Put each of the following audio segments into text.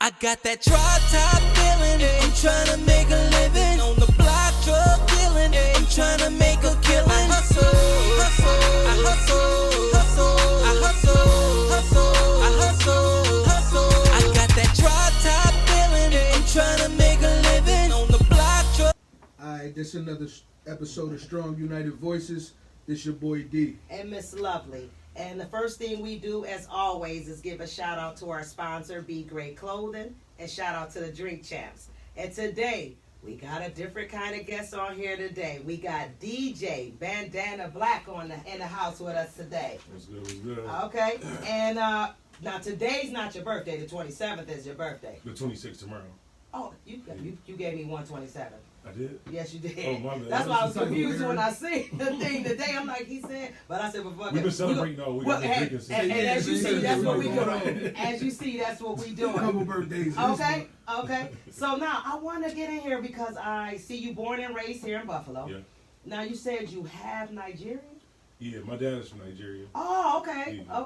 I got that drop-top feeling, I'm tryna make a living. On the block, drug dealing, I'm tryna make a killing. I hustle, I hustle, I hustle, I hustle, I got that drop-top feeling, I'm tryna make a living. On the block, drug. Alright, this is another episode of Strong United Voices. This your boy D. And Miss Lovely. And the first thing we do, as always, is give a shout out to our sponsor, Begreatclothing, and shout out to the Drink Champs. And today, we got a different kind of guest on here today. We got DJ Bandana Black in the house with us today. What's good, what's good? Okay, and now today's not your birthday. The 27th is your birthday. The 26th tomorrow. Oh, you gave me 127. I did? Yes, you did. Oh, my bad. That's why I was confused when I see the thing today. I'm like, he said, but I said, but fuck it. We've been celebrating all week. And as you see, that's what we doing. As you see, that's what we doing. Couple birthdays. Okay. So now I want to get in here because I see you born and raised here in Buffalo. Yeah. Now you said you have Nigerian. Yeah, my dad is from Nigeria. Oh, okay, Yeah.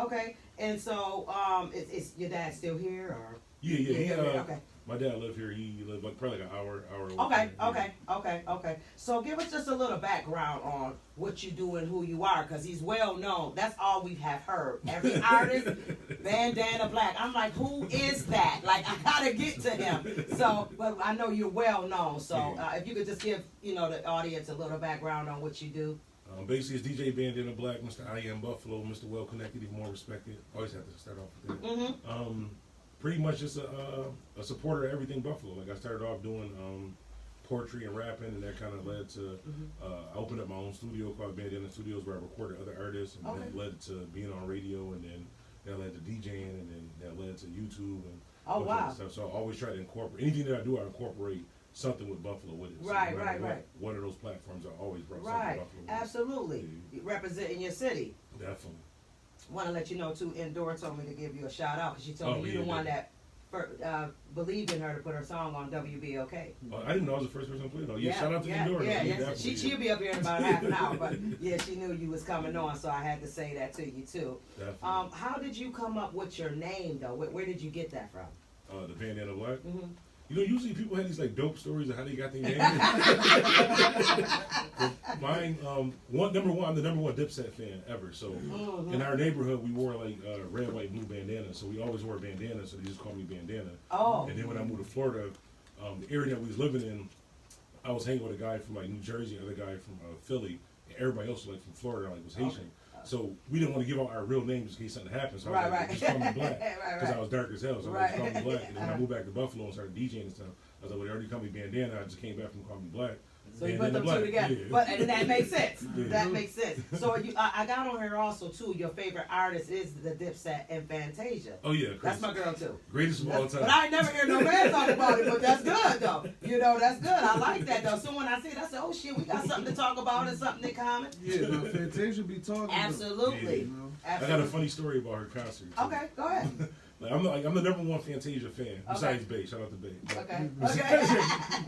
okay. And so, is your dad still here or? Yeah. Okay. My dad lived here. He lived like probably like an hour away. Okay. So give us just a little background on what you do and who you are, because he's well known. That's all we have heard. Every artist, Bandana Black. I'm like, who is that? Like, I gotta get to him. So, but I know you're well known. So, if you could just give the audience a little background on what you do. Basically, it's DJ Bandana Black, Mr. I Am Buffalo, Mr. Well Connected, even more respected. Always have to start off with that. Mm-hmm. Pretty much just a supporter of everything Buffalo. Like I started off doing poetry and rapping, and that kind of led to I opened up my own studio called Bandana Studios, where I recorded other artists, and then led to being on radio, and then that led to DJing, and then that led to YouTube and stuff. So I always try to incorporate anything that I do. I incorporate something with Buffalo with it. So Right. One of those platforms I always brought something Right. Buffalo with. Absolutely. Representing your city. Definitely. Want to let you know too, Endora told me to give you a shout out because she told me you're the one that believed in her to put her song on WBOK. I didn't know I was the first person to play it. Shout out to Endora. Yeah. She'll be up here in about half an hour, but yeah, she knew you was coming on, so I had to say that to you too. Definitely. How did you come up with your name though? Where did you get that from? The Bandana Black. Mm-hmm. Usually people have these like dope stories of how they got their name. Mine, I'm the number one Dipset fan ever. So in our neighborhood, we wore like red, white, blue bandana. So we always wore bandana. So they just called me Bandana. Oh. And then when I moved to Florida, the area that we was living in, I was hanging with a guy from like New Jersey, another guy from Philly, and everybody else like from Florida like was Haitian. So we didn't want to give out our real names in case something happened. So I was like, just call me Black. Because I was dark as hell. So I was like, call me Black. And then when I moved back to Buffalo and started DJing and stuff, I was like, well, they already called me Bandana. I just came back from calling me Black. So you put them two together. Yeah. And that makes sense. That makes sense. So I got on here also too, your favorite artist is the Dipset and Fantasia. Oh yeah. That's my girl too. Greatest of all time. But I ain't never hear no man talk about it, but that's good though. That's good. I like that though. So when I see it, I say, oh shit, we got something to talk about and something in common. Yeah, Fantasia be talking. Absolutely. I got a funny story about her concert. Too. Okay, go ahead. I'm the number one Fantasia fan besides Bay. Shout out to Bay. Okay.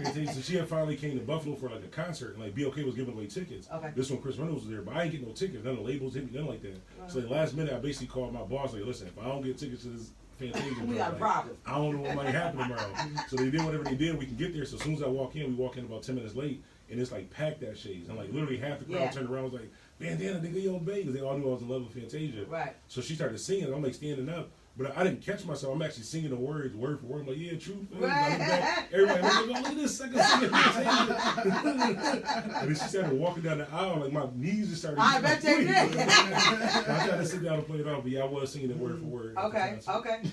Fantasia, so she had finally came to Buffalo for like a concert, and like BOK was giving away tickets. Okay. This one Chris Reynolds was there, but I ain't getting no tickets. None of the labels hit me, nothing like that. So like, last minute, I basically called my boss like, listen, if I don't get tickets to this Fantasia, we got a problem. I don't know what might happen tomorrow. So they did whatever they did. We can get there. So as soon as I walk in, we walk in about 10 minutes late, and it's like packed that shades, and like literally half the crowd turned around, was like, Bandana, nigga, you on Bay, because they all knew I was in love with Fantasia. Right. So she started singing. I'm like standing up. But I didn't catch myself. I'm actually singing the words word for word. I'm like, yeah, true. Right. Everybody like, look at this second singing. And then she started walking down the aisle. Like, my knees just started. I bet they did. I tried to sit down and play it off, but yeah, I was singing it word for word. Okay.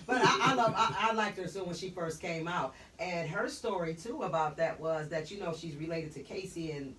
But I liked her so when she first came out. And her story, too, about that was that, she's related to Casey and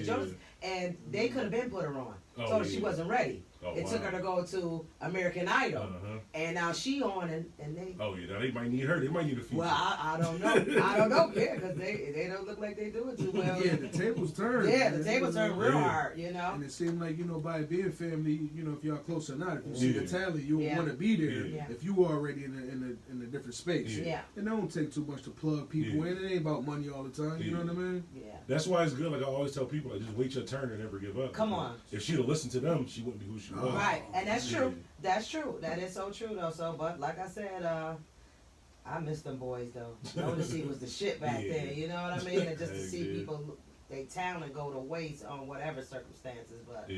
Jonas. And they could have been put her on. She wasn't ready. It took her to go to American Idol. And now she on and they... Oh, yeah. Now they might need her. They might need a feature. Well, I don't know. Yeah, because they don't look like they do it too well. Yeah, the tables turned. Yeah, the tables turned real hard, And it seemed like, by being family, if y'all close or not, if you see the talent, you want to be there. Yeah. If you already in a different space. Yeah. And it don't take too much to plug people in. It ain't about money all the time. You know what I mean? Yeah. That's why it's good. Like I always tell people, like just wait your turn and never give up. Come on. If she'd have listened to them, she wouldn't be who she was. Right, and that's true. That's true. That is so true though. So, but like I said, I miss them boys though. Noticey was the shit back then. You know what I mean? And just to see people, they talent go to waste on whatever circumstances. But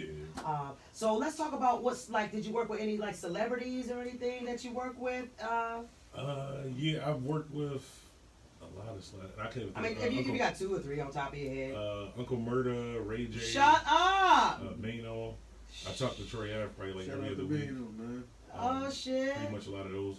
so let's talk about what's like. Did you work with any like celebrities or anything that you work with? Yeah, I've worked with a lot of celebrities. I can't. I mean, if you got 2 or 3 on top of your head. Uncle Murda, Ray J. Shut up. Mano. I talked to Troy Ave probably like every other week. Man. Oh shit. Pretty much a lot of those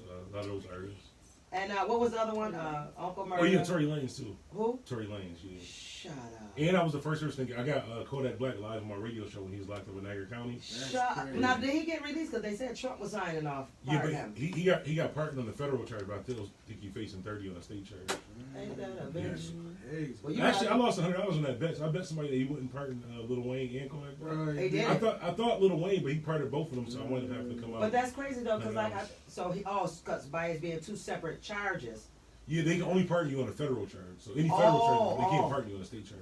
artists. And what was the other one? Uncle Murda. Oh yeah, Tory Lanez too. Who? Tory Lanez, yeah. Shut up. And I was the first person. I got Kodak Black live on my radio show when he was locked up in Niagara County. Shut up. Now did he get released? Because they said Trump was signing off. Yeah, but he got pardoned on the federal charge, but I think he's facing 30 on a state charge. Ain't that a bitch? Hey. Well, actually, I lost $100 on that bet. So I bet somebody that he wouldn't pardon Lil Wayne and Kodak Black. Right. He did. I thought Lil Wayne, but he pardoned both of them, so I wanted to have to come out. But that's crazy though, because because by it being 2 separate charges. Yeah, they can only pardon you on a federal charge. So any federal charge, they can't pardon you on a state charge.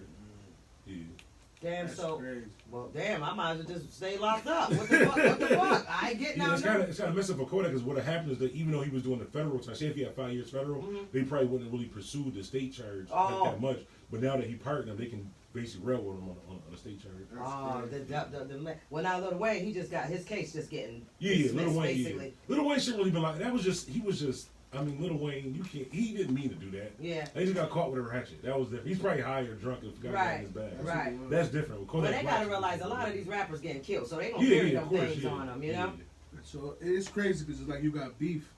Yeah. Damn. That's so crazy. well, damn. I might as well just stay locked up. What the fuck? What the fuck? I ain't getting out there. It's kind of messed up for Kodak because what happened is that even though he was doing the federal time, say if he had 5 years federal, they probably wouldn't really pursue the state charge that much. But now that he pardoned him, they can basically railroad him on a state charge. Well, now Lil Wayne, he just got his case just getting Lil Wayne. basically. Yeah. Lil Wayne shouldn't really been like that. He was just. I mean, Lil Wayne, he didn't mean to do that. Yeah. He just got caught with a ratchet. That was different. He's probably high or drunk and forgot about his bag. Right. That's different. With Kodak But they Black, gotta realize a lot of these rappers getting killed, so they gonna carry them things on them, you know? So it's crazy because it's like you got beef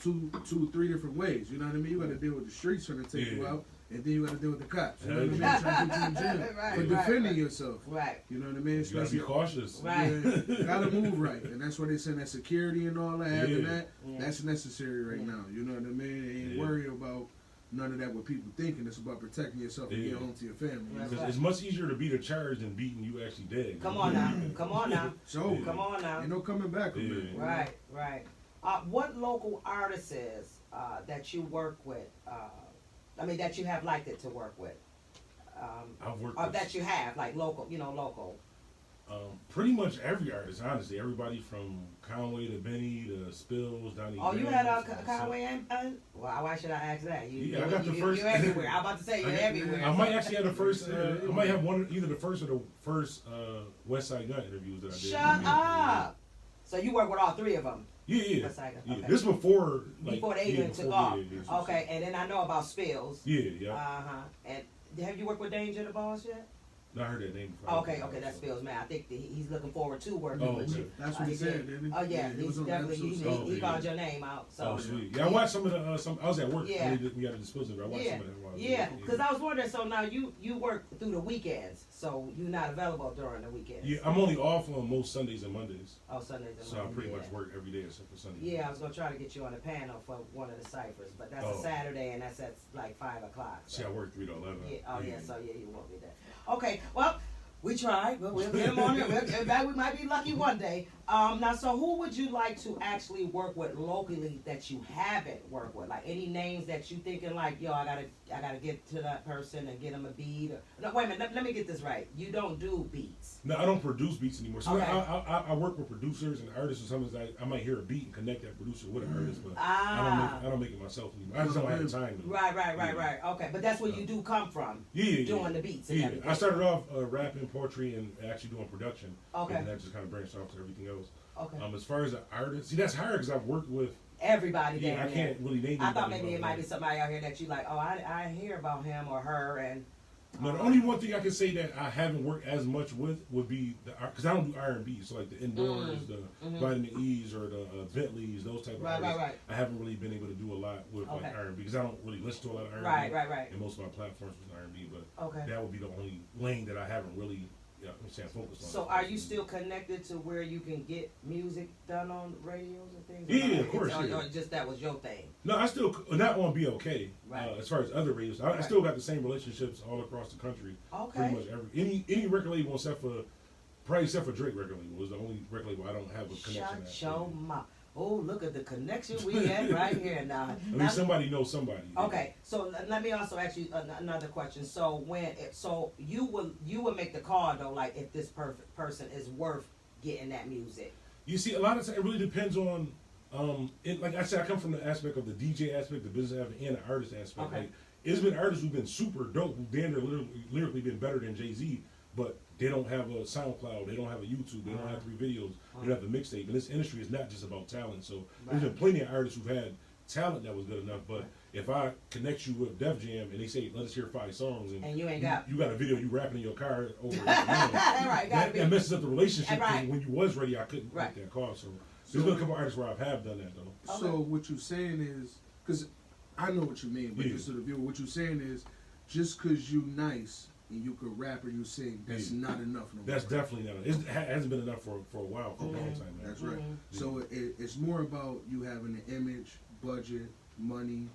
2, 3 different ways. You know what I mean? You got to deal with the streets trying to take you out, and then you got to deal with the cops. You know what I mean? Trying to put you in jail for defending yourself. Right. You know what I mean? You gotta be cautious. Right. You gotta move right, and that's why they send that security and all that. Having that, that's necessary right now. You know what I mean? They ain't worry about none of that what people thinking. It's about protecting yourself and getting home to your family. Because it's much easier to beat a charge than beating you actually dead. Come on now. Come on now. So come on now. Ain't no coming back from that. Right. What local artists that you work with? That you have liked it to work with. I've worked or with, that you have like local. Pretty much every artist, honestly. Everybody from Conway to Benny to Spills, Donnie. Oh, you had Conway and well, why should I ask that? I got the first. You're everywhere. I'm about to say you're everywhere. I might actually have the first. I might have either the first or the first West Side Gun interviews that I did. Shut up. So you work with all 3 of them. Yeah. Okay. This before they even took off. Okay, and then I know about Spills. Yeah. And have you worked with Danger the Boss yet? No, I heard that name before. Okay, that Spills, man. I think he's looking forward to working with you. That's what he said, didn't he? Oh yeah, he's definitely he called your name out. So. Oh sweet. Yeah, I watched some of the. I was at work. Yeah. We got a disposal. I watched some of that. Yeah, because I was wondering. So now you work through the weekends, so you're not available during the weekends. Yeah, I'm only off on most Sundays and Mondays. Oh, Sundays and Mondays. So I pretty much work every day except for Sunday. Yeah, I was gonna try to get you on the panel for one of the ciphers, but that's a Saturday and that's at like 5 o'clock. So. See, I work 3 to 11. Yeah. So you won't be there. Okay. Well. We tried, but we'll get him on here. We might be lucky one day. Now, so who would you like to actually work with locally that you haven't worked with? Like any names that you thinking like, yo, I gotta get to that person and get him a beat. No, wait a minute. Let me get this right. You don't do beats. No, I don't produce beats anymore. So okay. I work with producers and artists, and sometimes I might hear a beat and connect that producer with an artist, but I don't make it myself anymore. I just don't have the time. Right. Okay, but that's where you do come from. Doing the beats. And everything. I started off rapping, poetry, and actually doing production. Okay. And that just kind of branched off to everything else. Okay. As far as an artist, see, that's hard because I've worked with everybody. Yeah, I can't really name. I thought maybe it might be somebody out here that you like. Oh, I hear about him or her and. No, the only one thing I can say that I haven't worked as much with would be because I don't do R&B, so like the Indoors, the Vitamin E's or the Bentleys, those type of artists. Right. I haven't really been able to do a lot with like R&B because I don't really listen to a lot of R&B. Right. And most of my platforms was R&B, but okay. that would be the only lane that I haven't really. Yeah, I'm saying focused on. So, are you still connected to where you can get music done on radios and things? Yeah, of course. Or just that was your thing? No, I still not on BOK. Right. As far as other radios, I still got the same relationships all across the country. Okay. Pretty much any record label except for Drake record label was the only record label I don't have a connection. Shut your mouth. Oh, look at the connection we had right here now. I mean, somebody knows somebody. Okay, so let me also ask you another question. So you would make the call though, like if this perfect person is worth getting that music. You see, a lot of times it really depends on Like I said, I come from the aspect of the DJ aspect, the business aspect, and the artist aspect. Okay. Like, it's been artists who've been super dope, who damn near lyrically been better than Jay-Z, but they don't have a SoundCloud, they don't have a YouTube, they don't have 3 videos, they don't have a mixtape. And this industry is not just about talent. So there's been plenty of artists who've had talent that was good enough, but if I connect you with Def Jam and they say, let us hear 5 songs, and you ain't got you got a video you rapping in your car over right, that messes up the relationship. Right. When you was ready, I couldn't make that call. So there's been a couple artists where I have done that though. So what you're saying is, because I know what you mean, but just to the viewer, what you're saying is, just because you nice and you could rap or you sing, that's not enough no more. That's definitely not enough. It hasn't been enough for a while, for a long time now. That's right. So it's more about you having an image, budget, money,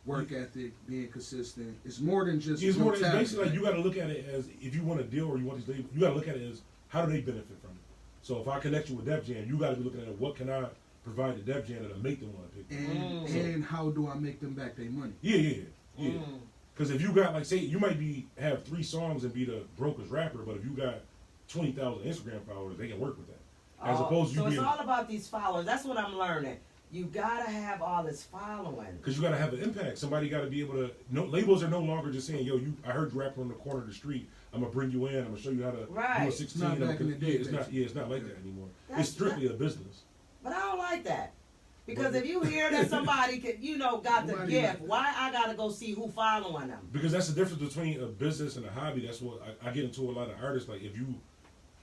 work ethic, being consistent. It's more than just. It's more. It's basically like you got to look at it as, if you want to deal or you want these labels, you got to look at it as, how do they benefit from it? So if I connect you with Def Jam, you got to be looking at what can I provide to Def Jam that'll make them want to pick me. And how do I make them back their money? Yeah. Because if you got, like, say, you might have 3 songs and be the brokest rapper, but if you got 20,000 Instagram followers, they can work with that. As opposed to you so it's being, all about these followers. That's what I'm learning. You gotta have all this following. because you got to have an impact. Somebody got to be able to. No, labels are no longer just saying, "Yo, I heard you rapping on the corner of the street. I'm gonna bring you in. I'm gonna show you how to do a 16." It's not back in the day, it's not like that anymore. It's strictly a business. But I don't like that. Because if you hear that somebody got the gift, why I gotta go see who following them? Because that's the difference between a business and a hobby. That's what I get into a lot of artists. Like, if you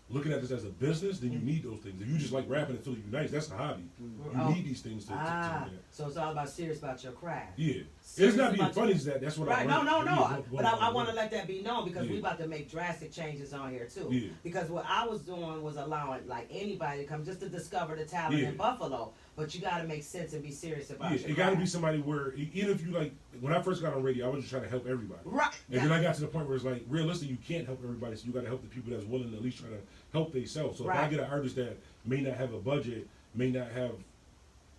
looking at this as a business, then you need those things. If you just like rapping and feeling you nice, that's a hobby. You need these things to so it's all about serious about your craft. Yeah. Serious It's not being about funny as that. That's what I Right, learned. no. But I want to let that be known because we about to make drastic changes on here too. Yeah. Because what I was doing was allowing like anybody to come just to discover the talent in Buffalo. But you got to make sense and be serious about your it got to be somebody where, even if you like, when I first got on radio, I was just trying to help everybody. Right. And then I got to the point where it's like, realistically, you can't help everybody, so you got to help the people that's willing to at least try to help themselves. So if I get an artist that may not have a budget, may not have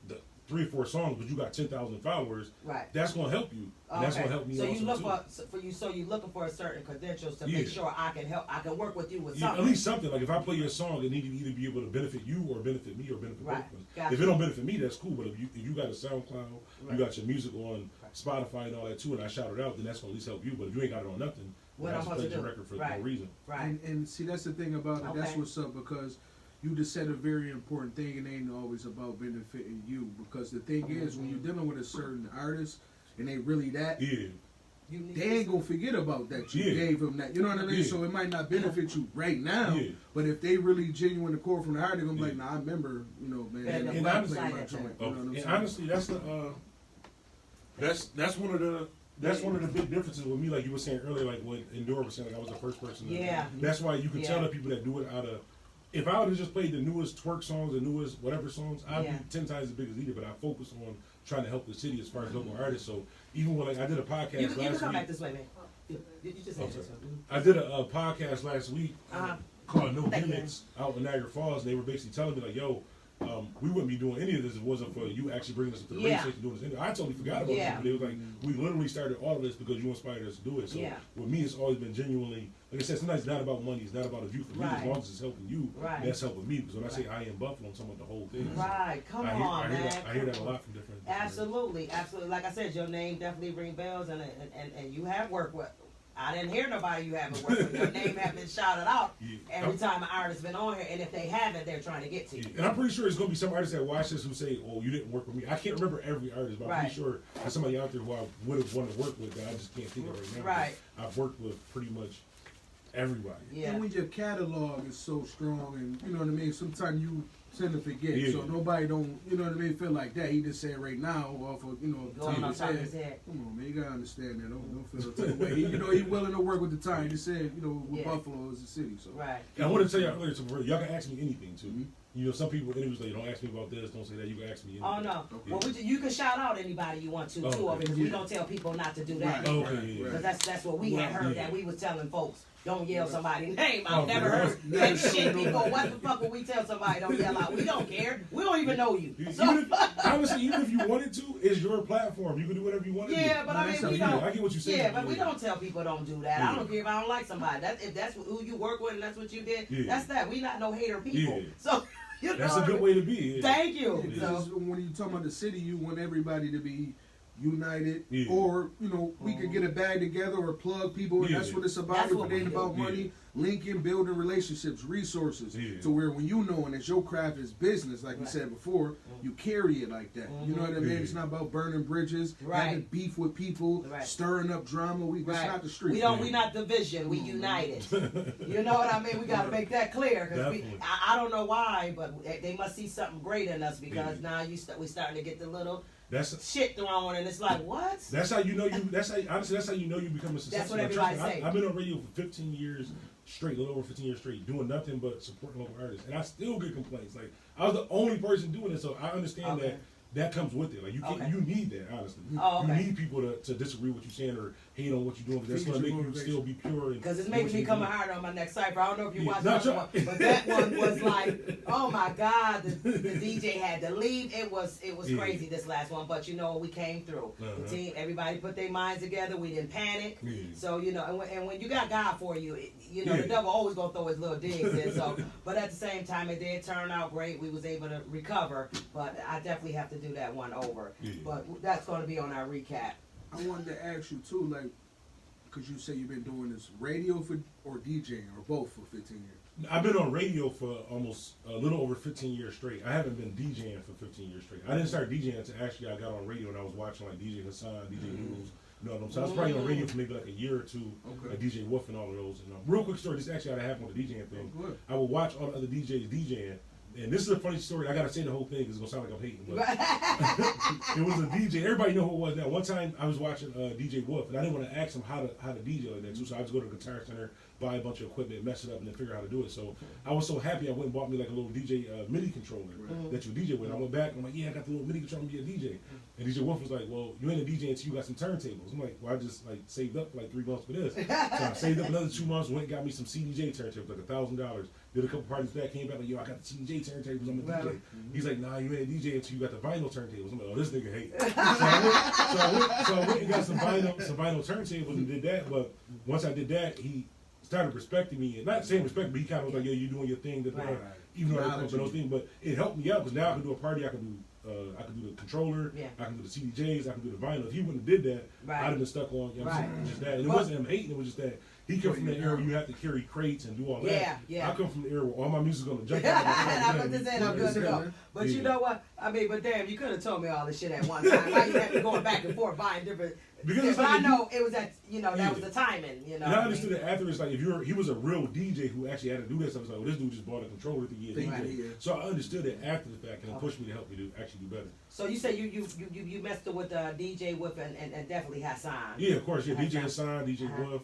the 3 or 4 songs, but you got 10,000 followers, that's going to help you. And that's going to help me. So also you look too. So you looking for a certain credentials to make sure I can help. I can work with you with something. At least something. Like, if I play your song, it need to either be able to benefit you or benefit me or benefit both of us. Gotcha. If it don't benefit me, that's cool. But if you got a SoundCloud, you got your music on Spotify and all that too, and I shout it out, then that's going to at least help you. But if you ain't got it on nothing, what I I'm just played your record for no reason. Right. And see, that's the thing about it. That's what's up, because you just said a very important thing, and it ain't always about benefiting you. Because the thing is, when you're dealing with a certain artist, and they really that, they ain't gonna forget about that you gave them that. You know what I mean? So it might not benefit you right now, but if they really genuine the core from the heart, they're gonna be like, nah, I remember, man. And honestly, my joint. You know what I'm saying? Honestly, that's one of the. That's one of the big differences with me, like you were saying earlier, like what Endora was saying, like I was the first person. That's why you can tell the people that do it out of. If I would have just played the newest twerk songs, the newest whatever songs, I'd be 10 times as big as either. But I focus on trying to help the city as far as local artists. So even when I did a podcast last week. You can come back this way, man. You just said this one. I did a podcast last week called No Gimmicks out in Niagara Falls. And they were basically telling me like, yo, we wouldn't be doing any of this if it wasn't for you actually bringing us to the radio station doing this interview. I totally forgot about it. They was like, we literally started all of this because you inspired us to do it. So with me, it's always been genuinely, like I said, sometimes it's not about money, it's not about a view for me. As long as it's helping you, that's helping me. Because when I say I am Buffalo, I'm talking about the whole thing. Right, come on, man. I hear that a lot from different. Absolutely. Like I said, your name definitely rings bells, and you have worked with. I didn't hear nobody you haven't worked with. Your name has been shouted out every time an artist's been on here, and if they haven't, they're trying to get to you. And I'm pretty sure it's going to be some artists that watch this who say, oh, you didn't work with me. I can't remember every artist, but I'm pretty sure there's somebody out there who I would have wanted to work with that I just can't think of right now. Right. I've worked with pretty much everybody. Yeah. And when your catalog is so strong, and you know what I mean, sometimes you tend to forget. So nobody don't, you know what I mean, feel like that. He just said right now off of, the top of his head. Come on, man, you gotta understand that. Don't feel the type of way. He willing to work with the time. He just said, with Buffalo is the city. So And I want to tell y'all earlier, so y'all can ask me anything too. Some people in interviews like, don't ask me about this, don't say that. You can ask me anything. Oh no, well you can shout out anybody you want to too, because we don't tell people not to do that. Because that's what we had heard that we was telling folks. Don't yell somebody's name. I've never heard that shit before. What the fuck would we tell somebody don't yell out? We don't care. We don't even know you. So, honestly, even if you wanted to, it's your platform. You can do whatever you want to do. Yeah, but I mean, we don't. I get what you're saying. Yeah, but we don't tell people don't do that. I don't care if I don't like somebody. If that's who you work with and that's what you did, that's that. We not no hater people. So You know That's a good way to be. Thank you. Because when you talk about the city, you want everybody to be united, Yeah. or we could get a bag together or plug people, and that's what it's about. That's If what it ain't we do. about money, linking, building relationships, resources, Yeah. to where when you know and it's your craft is business, like you said before, you carry it like that. You know what I mean? Yeah. It's not about burning bridges, having beef with people, stirring up drama. That's not the street. We not division. We united. You know what I mean? We got to make that clear, because I don't know why, but they must see something great in us, because now we starting to get the little shit thrown, and it's like, what? That's how you know you. Honestly, that's how you know you become a successful. That's what everybody say. I've been on radio for 15 years straight, a little over 15 years straight, doing nothing but supporting local artists, and I still get complaints. Like, I was the only person doing it, so I understand that comes with it. Like, you can't, you need that, honestly. You need people to disagree with you saying or hate on what you're doing, because that's going to make you still be pure. Because it's making me come hard on my next cipher. I don't know if you watched that one, but that one was like, oh my God, the DJ had to leave. It was crazy, this last one, but we came through. The team, everybody put their minds together. We didn't panic. So and when you got God for you, the devil always gonna throw his little digs in. So, but at the same time, it did turn out great. We was able to recover, but I definitely have to do that one over. But that's going to be on our recap. I wanted to ask you too, like, because you say you've been doing this radio or DJing or both for 15 years. I've been on radio for almost a little over 15 years straight. I haven't been DJing for 15 years straight. I didn't start DJing until actually I got on radio, and I was watching like DJ Hassan, DJ Noodles. You know what I'm saying? I was probably on radio for maybe like a year or two, like DJ Wolf and all of those. And real quick story, this actually how that happened with the DJing thing. I would watch all the other DJs DJing. And this is a funny story. I gotta say the whole thing because it's gonna sound like I'm hating. But it was a DJ. Everybody know who it was now. One time I was watching DJ Wolf, and I didn't want to ask him how to DJ like that too. So I just go to the Guitar Center, buy a bunch of equipment, mess it up, and then figure out how to do it. So I was so happy I went and bought me like a little DJ MIDI controller that you DJ with. I went back and I'm like, yeah, I got the little MIDI controller to be a DJ. And DJ Wolf was like, well, you ain't a DJ until you got some turntables. I'm like, well, I just like saved up for like 3 months for this. So I saved up another 2 months, went and got me some CDJ turntables, like $1,000. Did a couple parties back, came back like, yo, I got the CDJ turntables, I'm a DJ. He's like, nah, you ain't a DJ until you got the vinyl turntables. I'm like, oh, this nigga hate. So I went and got some vinyl turntables and did that. But once I did that, he started respecting me, and not saying respect, but he kind of was like, yo, you doing your thing, even though I was doing those things. But it helped me out because now I can do a party, I can do the controller, I can do the CDJs, I can do the vinyl. If he wouldn't have did that, I'd have been stuck on just that. And it wasn't him hating, it was just that he come from the era where you have to carry crates and do all that. I come from the era where all my music's gonna jump out. I'm good to go. But you know what? I mean, but damn, you could have told me all this shit at one time. Why you had me going back and forth buying different? Because but I know it was that that was the timing. And I understood that after it's like he was a real DJ who actually had to do that stuff. It's like, well, this dude just bought a controller to get DJ. So I understood that after the fact, and it pushed me to help me actually do better. So you say you messed with DJ Wolf and definitely Hassan. Yeah, of course. Yeah, DJ Hassan, DJ Wolf,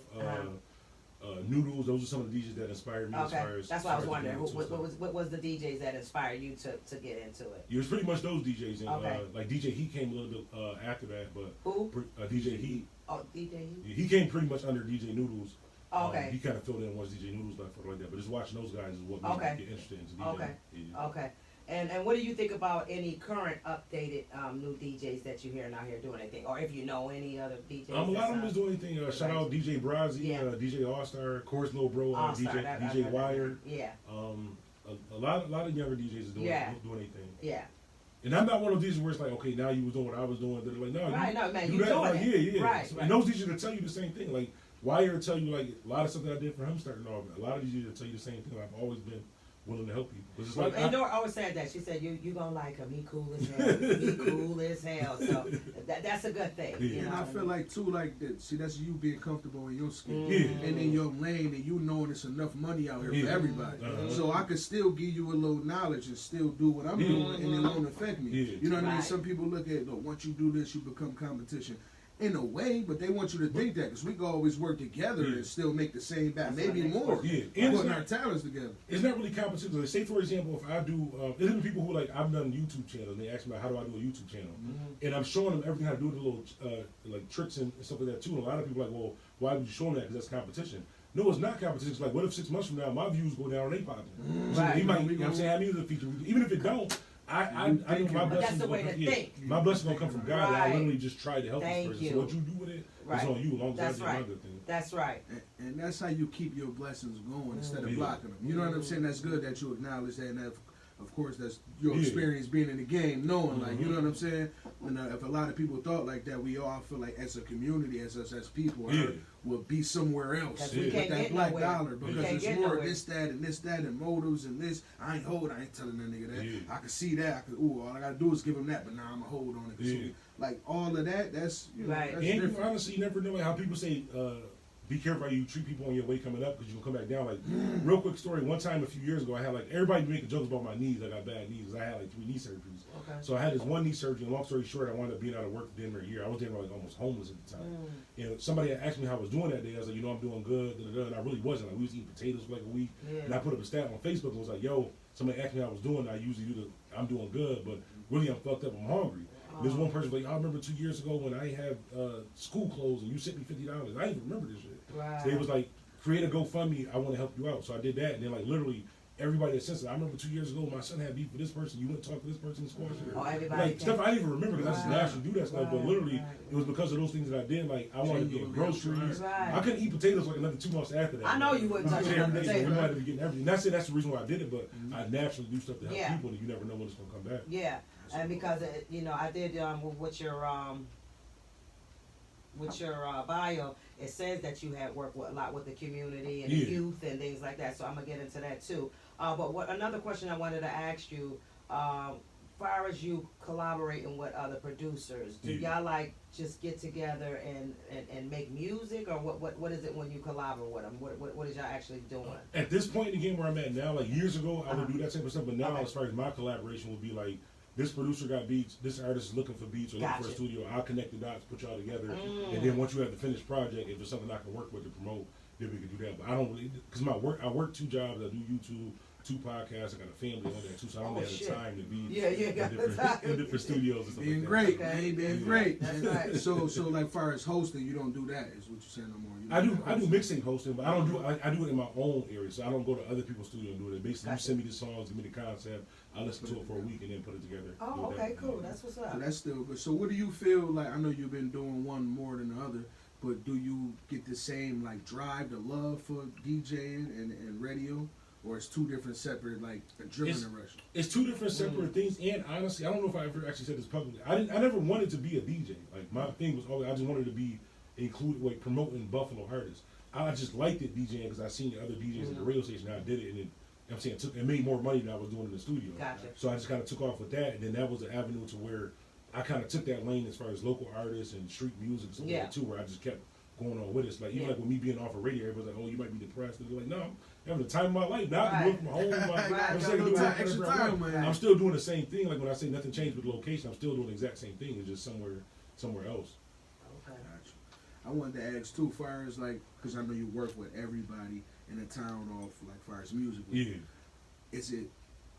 Noodles. Those are some of the DJs that inspired me. Okay, that's why I was wondering. What was the DJs that inspired you to get into it? It was pretty much those DJs. And, like DJ Heat came a little bit after that, but who? DJ Heat. Oh, DJ Heat. He came pretty much under DJ Noodles. Okay. He kind of filled in once DJ Noodles left or like that. But just watching those guys is what made me get interested into DJ. Okay. Yeah. Okay. And what do you think about any current updated new DJs that you're hearing out here doing anything? Or if you know any other DJs? A lot of them is doing anything. Shout out DJ Brazzy, DJ All-Star, of course, Lil Bro, DJ Wire. Yeah. A lot of younger DJs is doing anything. Yeah. And I'm not one of these where it's like, okay, now you was doing what I was doing. They're like, no, man, you doing like, it. Yeah. Right. And those DJs will tell you the same thing. Like, Wire will tell you, like, a lot of stuff that I did for him starting off. A lot of DJs will tell you the same thing. I've always been willing to help people. It's like, and Dora always said that. She said, you gonna like him. He cool as hell. He cool as hell. So that's a good thing. Yeah. And I feel like, too, like, that. See, that's you being comfortable in your skin. Yeah. And in your lane, and you knowing there's enough money out here for everybody. So I could still give you a little knowledge and still do what I'm doing, and it won't affect me. You know what I mean? Some people look at, look, once you do this, you become competition. In a way, but they want you to think that because we can always work together and still make the same back, maybe more. Putting our talents together. It's not really competition. Like, say, for example, if I do, there's even people who like I've done YouTube channels. And they ask me how do I do a YouTube channel, and I'm showing them everything how to do the little like tricks and stuff like that too. And a lot of people are like, well, why would you show them that? Because that's competition. No, it's not competition. It's like, what if 6 months from now my views go down and they popping? So he might, you know what I'm saying, have me as a feature. Even if it don't. I know my blessing. That's the way to think. My blessing gonna come from God. And I literally just try to help this person. So what you do with it, it's on you. As long as I do my good thing. That's right. And that's how you keep your blessings going instead of blocking them. You know what I'm saying? That's good that you acknowledge that and have of course, that's your experience being in the game, knowing, like, you know what I'm saying? And if a lot of people thought like that, we all feel like as a community, as us as people, would be somewhere else with that black dollar, because it's more this, that, and this, that, and motives and this. I ain't telling that nigga that. I can see that. All I gotta do is give him that, but now I'm gonna hold on it. So, like, all of that, that's, you know, that's and different. honestly, you never know how people say, be careful how you treat people on your way coming up, because you will come back down. Like, real quick story, one time a few years ago, I had, like, everybody making jokes about my knees. I got bad knees. I had like 3 knee surgeries. So I had this one knee surgery, and long story short, I wound up being out of work for damn near a year. I was damn near like almost homeless at the time. And somebody had asked me how I was doing that day. I was like, you know, I'm doing good, and I really wasn't. Like, we was eating potatoes for like a week, and I put up a stat on Facebook and was like, yo, somebody asked me how I was doing. I usually do I'm doing good, but really I'm fucked up. I'm hungry. There's one person like, I remember 2 years ago when I had school clothes and you sent me $50. I didn't even remember this shit. So it was like, create a GoFundMe, I want to help you out. So I did that, and then like literally everybody that sent it. I remember 2 years ago my son had beef with this person. You went to talk to this person in squash. Like stuff I didn't even remember because I just naturally do that stuff. But literally it was because of those things that I did. Like I wanted to get groceries. I couldn't eat potatoes like another 2 months after that. I know you wouldn't touch another potato. We might have been getting everything. That's the reason why I did it. But I naturally do stuff to help people, and you never know when it's gonna come back. Yeah. And because you know, I did with your bio, it says that you had worked a lot with the community and the youth and things like that. So I'm gonna get into that too. But another question I wanted to ask you, far as you collaborating with other producers, do y'all like just get together and make music, or what is it when you collaborate with them? What is y'all actually doing? At this point in the game where I'm at now, like years ago, I would do that type of stuff. But now, as far as my collaboration would be like, this producer got beats, this artist is looking for beats or looking for a studio, I'll connect the dots, put y'all together, and then once you have the finished project, if there's something I can work with to promote, then we can do that. But I don't really, because I work 2 jobs, I do YouTube, 2 podcasts, I got a family on there too, so I don't have the time to be in different studios and stuff being like that. Great, man, being great. That's right. So like far as hosting, you don't do that, is what you're saying no more. I do mixing hosting, but I don't do I do it in my own area, so I don't go to other people's studio and do it. Basically, you send me the songs, give me the concept, I listen to it for a week and then put it together. Oh, okay, cool. That's what's up. So that's still good. So what do you feel like? I know you've been doing one more than the other, but do you get the same like drive, the love for DJing and radio? Or it's 2 different separate, like, adrenaline rush? It's 2 different separate things, and honestly, I don't know if I ever actually said this publicly. I never wanted to be a DJ. Like, my thing was always, I just wanted to be included, like, promoting Buffalo artists. I just liked it DJing because I seen the other DJs at the radio station. I did it, and it made more money than I was doing in the studio. Gotcha. So I just kind of took off with that, and then that was an avenue to where I kind of took that lane as far as local artists and street music and stuff like that too, where I just kept going on with it. Like even like with me being off of radio, everybody's like, "Oh, you might be depressed." And they're like, "No, I'm having the time of my life. Now I can work from home. I'm still doing the same thing. Like when I say nothing changed with the location, I'm still doing the exact same thing. It's just somewhere else." Okay. Gotcha. I wanted to ask too, far as like, because I know you work with everybody in the town off like far as music. Yeah. Is it,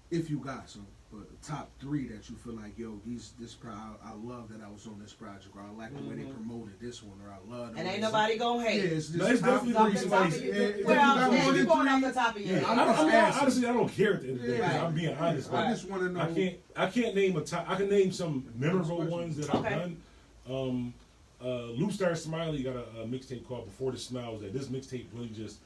if you got some, but the top 3 that you feel like, yo, I love that I was on this project, or I like the way they promoted this one, or I love. And ain't nobody gonna hate. Yeah, it's definitely somebody. Well, you going off the top of your head. Honestly, I don't care at the end of the day. I'm being honest. I just want to know. I can't name a top. I can name some memorable ones that I've done. Loop Star Smiley got a mixtape called Before the Smells. That this mixtape really just.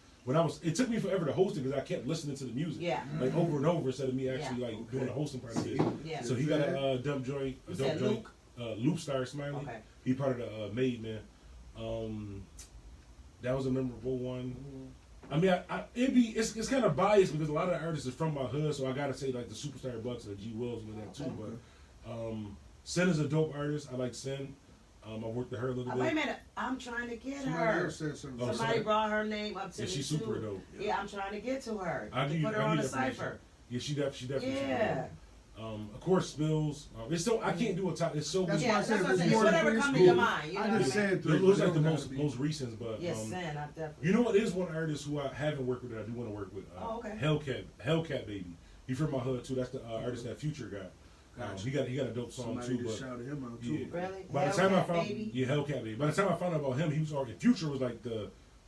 It took me forever to host it because I kept listening to the music, like over and over instead of me actually doing the hosting part of it. Yeah. So he got a dope joint, Loop Star Smiley. Okay. He part of the Made Man. That was a memorable one. I mean, it's kind of biased because a lot of the artists are from my hood, so I gotta say like the Superstar Bucks or G Wills and that too. But Sin is a dope artist. I like Sin. I worked with her a little bit. Wait a minute, I'm trying to get her. Somebody brought her name up to me she's super dope. Yeah, I'm trying to get to her. I'll put her on the cipher. Yeah, she definitely. Yeah. Of course, Spills. It's so I can't do a top. It's so. That's why I said it's whatever comes to your mind. You know I just said those like the most recent, but yes, Sin, I definitely. You know what? There's one artist who I haven't worked with that I do want to work with. Okay. Hellcat Baby. He's from my hood too. That's the artist that Future got. He got a dope song too. But shouted him out too. Really? By the time I found Hellcat Baby. By the time I found out about him, he was already Future was like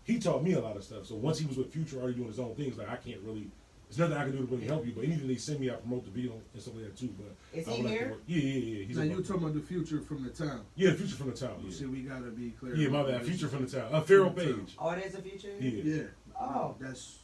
he taught me a lot of stuff. So once he was with Future already doing his own things, like I can't really. There's nothing I can do to really help you, but anything they send me, I promote the video and stuff like that too. But is he here? Yeah. He's now you talking about the Future from the town? Yeah, Future from the town. Yeah. See, we gotta be clear. Yeah, my bad. Future from the town. Pharaoh Page. Oh, it is a Future. Yeah. Oh, that's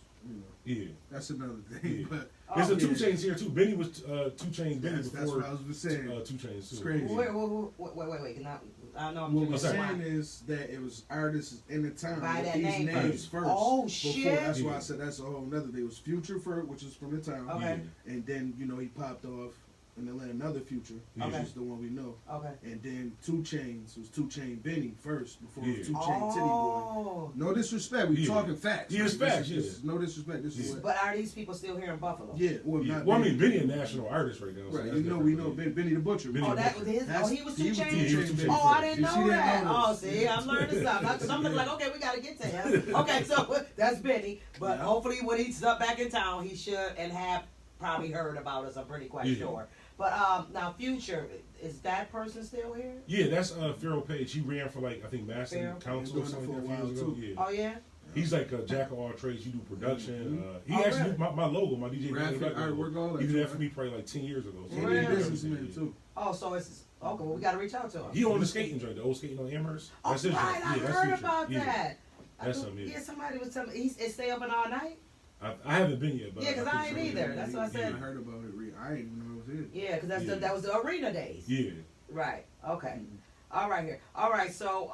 Yeah. That's another thing. Yeah. But There's a 2 Chainz here too. Benny was 2 Chainz Benny that's before what I was saying. 2 Chainz It's too. crazy. Wait. Now, I know I'm What we're doing saying is that it was artists in the town By with that these name names first. first. Oh, before. shit. That's why I said that's a whole nother thing. It was Future first, which is from the town. Okay. And then, he popped off and then let another Future, which Okay. is the one we know. Okay. And then 2 Chainz was 2 Chainz Benny first before it was 2 Yeah. Chainz Titty Boy. No disrespect, we Yeah. talking facts. Yeah, it's This facts, is no disrespect. This is what. But are these people still here in Buffalo? Yeah, well, Yeah. not Well, I Benny. mean, Benny a national artist right now. So Right, that's we different, know but Benny the Butcher. Benny Oh, the that Butcher. was his. That's- He was 2 he was Chainz. 2 Chainz Benny Oh, I first. didn't You know see that that. notice? Oh, see, I'm learning something. Because I'm looking like, okay, we got to get to him. Okay, so that's Benny. But Yeah. hopefully, when he's up back in town, he should and have probably heard about us. I'm pretty quite Yeah. sure. But now, Future, is that person still here? Yeah, that's Pharaoh Page. He ran for I think Master Pharaoh? Council or He's doing it something for a like that while, years ago. too. Yeah. Oh yeah. He's like a jack of all trades. He do production. He Oh, actually really? did my logo, my DJ Graphic Bandana Black artwork, all logo. that He did that stuff. for me probably like 10 years ago. So And Really? he's a businessman too. Oh, so it's okay. Well, we got to reach out to him. He owned the skating joint, the old skating on Amherst. Oh, That's his right, joint. I Yeah, that's heard Future. about Yeah. that. That's I him, yeah. Yeah, somebody was telling me it stay open all night. I haven't been yet, but Yeah, 'cause think I ain't so. either. That's what I said. I heard about it. I didn't even know it was it. Yeah, because Yeah. that was the arena days. Yeah. Right. Okay. Mhm. All right here. All right. So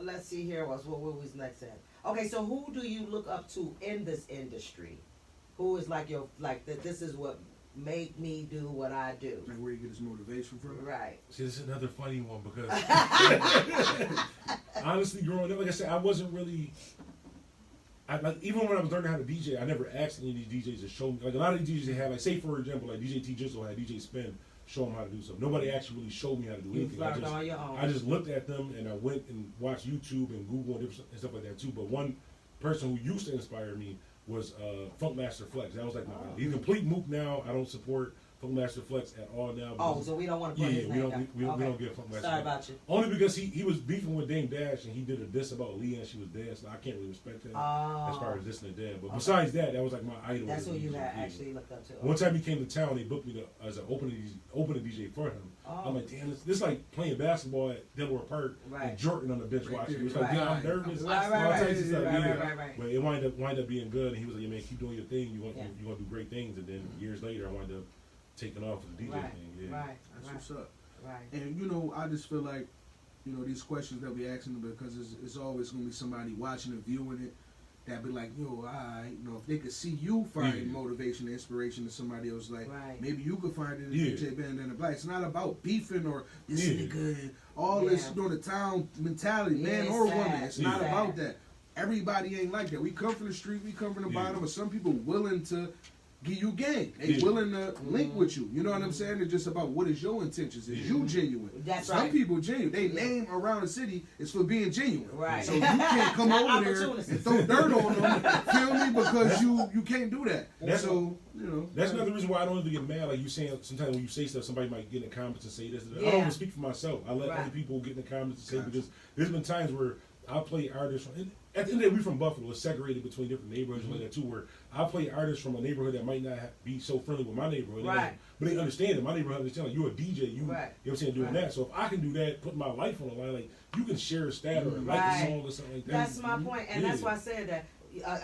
let's see here. What was next at? Okay. So who do you look up to in this industry? Who is like this is what made me do what I do. Like where you get his motivation from. Right. See, this is another funny one because honestly, growing up, like I said, I wasn't really. Even when I was learning how to DJ, I never asked any of these DJs to show me. Like a lot of these DJs they have, like say for example, like DJ T Jizzle had DJ Spin show them how to do something. Nobody actually really showed me how to do You anything. learned on your own. I just looked at them and I went and watched YouTube and Google and stuff like that too. But one person who used to inspire me was Funkmaster Flex. That was like my he's complete mook now. I don't support Funkmaster Flex at all now. Oh, so we don't want to put his we name don't down. we Okay. don't get Funkmaster. Sorry Flex. about you. Only because he was beefing with Dame Dash and he did a diss about Leah and she was dead. So I can't really respect that as far as this and that. But besides that was like my idol. That's who you had Yeah. actually looked up to. One time he came to town, they booked me as an opening DJ for him. Oh. I'm like, damn, this like playing basketball at Delaware Park Right. with Jordan on the bench Right watching. there. It was like, Right. yeah, I'm nervous. Right, all right, types of stuff. right, Yeah. right. But it wind up being good, and he was like, yeah, man, keep doing your thing. You're Yeah. gonna do great things. And then years later, I wound up taking off with the DJ Right. thing. Yeah. Right. That's Right. what's up. Right. And I just feel like, these questions that we asking them because it's always gonna be somebody watching and viewing it that be like, if they could see you find Yeah. motivation and inspiration in somebody else, like Right. maybe you could find it in Yeah. DJ Bandana Black. It's not about beefing or this Yeah. nigga and all this, Yeah. the town mentality, Yeah, man it's or sad. woman. It's not Yeah. about that. Everybody ain't like that. We come from the street, we come from the Yeah. bottom, but some people willing to give you game. They Yeah. willing to link with you. You know what I'm saying? It's just about what is your intentions. Is you genuine? That's Some right. people genuine. They Yeah. name around the city is for being genuine. Right. So you can't come That over there opportunity. and throw dirt on them. Feel me? Because you can't do that. That's- So That's another reason why I don't even get mad. Like you saying, sometimes when you say stuff, somebody might get in the comments and say this. I Yeah. don't even speak for myself. I let Right. other people get in the comments and say Gotcha. because there's been times where I play artists. At the end of the day, we from Buffalo. It's segregated between different neighborhoods and like that too. Where I play artists from a neighborhood that might not be so friendly with my neighborhood. Right. But they understand it. My neighborhood understands. Like, you're a DJ. You know Right. what I'm saying? Doing Right. that. So if I can do that, put my life on the line, like you can share a stat or like a Right. song or something like that. That's my point, and that's Yeah. why I said that.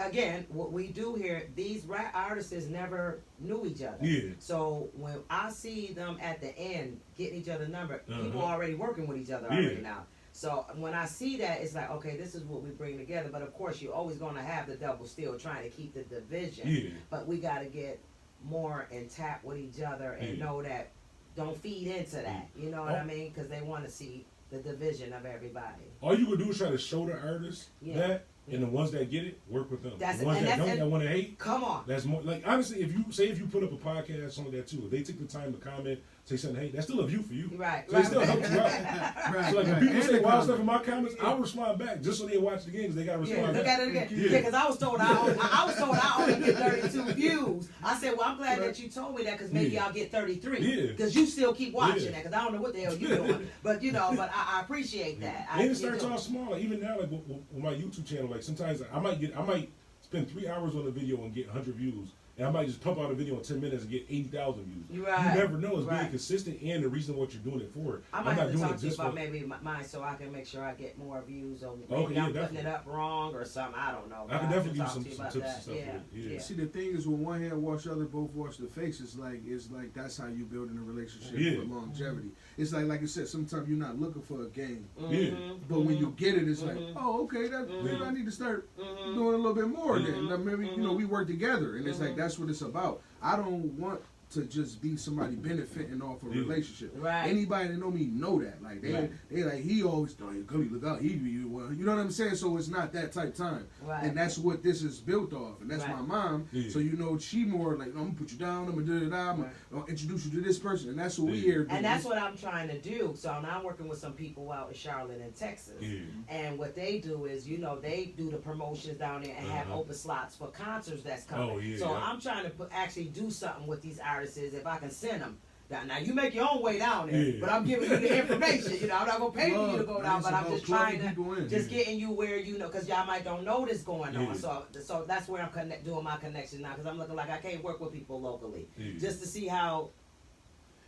Again, what we do here, these rap artists never knew each other. Yeah. So when I see them at the end getting each other's number, people Uh-huh. already working with each other Yeah. already now. So when I see that, it's like, okay, this is what we bring together. But of course, you're always going to have the double still trying to keep the division. Yeah. But we got to get more in tap with each other and Yeah. know that don't feed into that. You know what I mean? Because they want to see the division of everybody. All you would do is try to show the artists Yeah. that, and the ones that get it, work with them. That's the it, ones and that that's- don't, that want to hate, Come on. that's more like honestly. If you put up a podcast, something like that too, if they take the time to comment, say something, hey, that's still a view for you. Right. So it still helps you out. Right, So like when right. people And say the wild comment. stuff in my comments, I'll respond back just so they watch the games. They gotta Yeah, respond look back. at it again. Yeah. Yeah, because I was told I was told I only get 32 views. I said, well, I'm glad that you told me that because maybe Yeah. I'll get 33. Yeah. Because you still keep watching Yeah. that because I don't know what the hell you're doing. But but I appreciate that. And it starts off small. Like, even now, like with my YouTube channel, like sometimes I might spend 3 hours on a video and get 100 views, and I might just pump out a video in 10 minutes and get 80,000 views. Right. You never know. It's being Right. consistent and the reason what you're doing it for. I might I'm have not to doing talk it to you just about for. maybe mine so I can make sure I get more views. Or maybe Okay, yeah, I'm putting definitely. it up wrong or something. I don't know. I can but definitely give you talk some to tips about and that. stuff. Yeah. with it. Yeah. See, the thing is, when one hand wash the other, both wash the face. It's like that's how you building a relationship Yeah. for longevity. It's like you said, sometimes you're not looking for a game, Yeah. but when you get it, it's like, oh, okay, maybe I need to start doing a little bit more. Then like maybe we work together, and it's like that's what it's about. I don't want to just be somebody benefiting off a relationship. Right. Anybody that know me know that. Like they like he always Gully look out. He well, you know what I'm saying. So it's not that type time, Right. and that's what this is built off. And that's Right. my mom. Yeah. So you know she more like I'm gonna put you down. I'm gonna I'm gonna introduce you to this person, and that's what we Yeah. here doing. And that's what I'm trying to do. So now I'm working with some people out in Charlotte and Texas. Yeah. And what they do is, they do the promotions down there and have open slots for concerts that's coming. Oh, yeah, so yeah. I'm trying to actually do something with these artists if I can send them. Now you make your own way down there, Yeah. but I'm giving you the information. I'm not gonna pay for you to go down, It's but I'm about just trying plugging people to, in. just getting you where because y'all might don't know this going on. Yeah. So that's where I'm doing my connection now, because I'm looking like I can't work with people locally, Yeah. just to see how.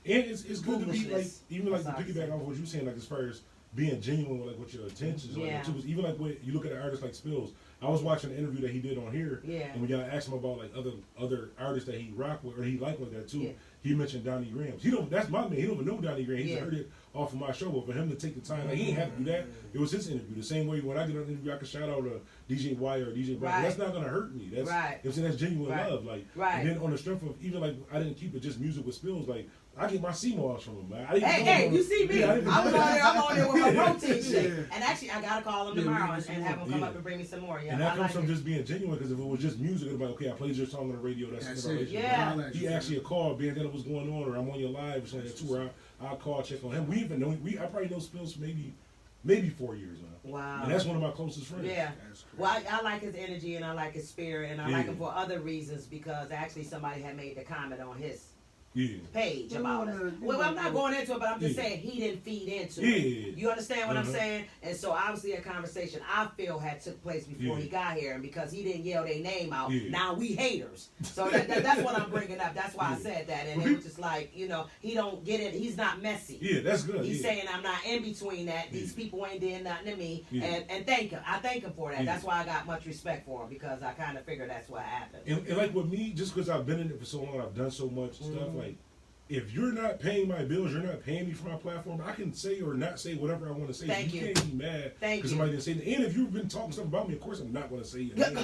And it's good to be like, Foolishness. even like to Sorry. piggyback off what you saying, like as far as being genuine with like what your intentions Yeah. are too. Even like when you look at an artist like Spills, I was watching an interview that he did on here, Yeah. and when y'all asked him about like other artists that he rock with or he like that too, Yeah. he mentioned Donnie Grahams. That's my man. He don't even know Donnie Grahams. He Yeah. heard it off of my show, but for him to take the time, like he ain't have to do that. It was his interview. The same way when I get an interview, I can shout out a DJ Y or DJ Brown. Right. That's not gonna hurt me. That's Right. I'm saying that's genuine Right. love. Like Right. and then on the strength of even like I didn't keep it just music with Spills. Like I get my CMOS from him. Man. I didn't even know Hey, him. you see me? Yeah, I didn't I'm even know him. on there with my protein shake. Yeah. And actually, I gotta call him Yeah, tomorrow bring me and some have him more. come Yeah. up and bring me some more. Yeah, And that I comes like from it. just being genuine, because if it was just music, it'd be like, okay, I played your song on the radio, that's That's in the it. relationship. Yeah. He actually a call, Bandana, what's going on, or I'm on your live or something too, where I'll call, check on him. I probably know Spills for maybe 4 years now. Wow. And that's one of my closest friends. Yeah. That's crazy. Well, I like his energy and I like his spirit and I Yeah. like him for other reasons, because actually somebody had made the comment on his Yeah. page about us. Yeah. Well, I'm not going into it, but I'm just Yeah. saying he didn't feed into Yeah. it. You understand what I'm Uh-huh. saying? And so obviously a conversation I feel had took place before Yeah. he got here, and because he didn't yell their name out, Yeah. now we haters. So that's what I'm bringing up. That's why I Yeah. said that, and it was just like he don't get it. He's not messy. Yeah, that's good. He's yeah. saying I'm not in between that. These Yeah. people ain't did nothing to me, Yeah. and thank him. I thank him for that. Yeah. That's why I got much respect for him, because I kind of figured that's what happened. And like with me, just because I've been in it for so long, I've done so much stuff, Mm-hmm. like, if you're not paying my bills, you're not paying me for my platform, I can say or not say whatever I want to say. Thank you. Can't be mad Thank because you. somebody didn't say it. And if you've been talking stuff about me, of course I'm not going to say your name.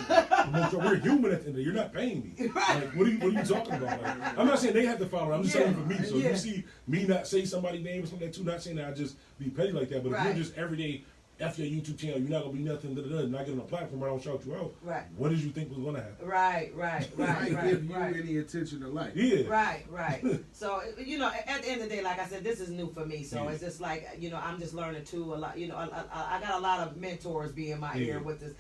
We're human at the end of the day. You're not paying me. Right. Like, what are you talking about? Like, I'm not saying they have to follow. I'm just Yeah. saying for me. So if Yeah. you see me not say somebody's name or something like that too, not saying that I just be petty like that. But if Right. you're just everyday, after your YouTube channel, you're not going to be nothing, and not get on a platform where I don't shout you out. Right. What did you think was going to happen? Right. I give you any attention to life. Yeah. Right. So at the end of the day, like I said, this is new for me. So Yeah. it's just like I'm just learning too a lot. I got a lot of mentors being in my Yeah. ear with this.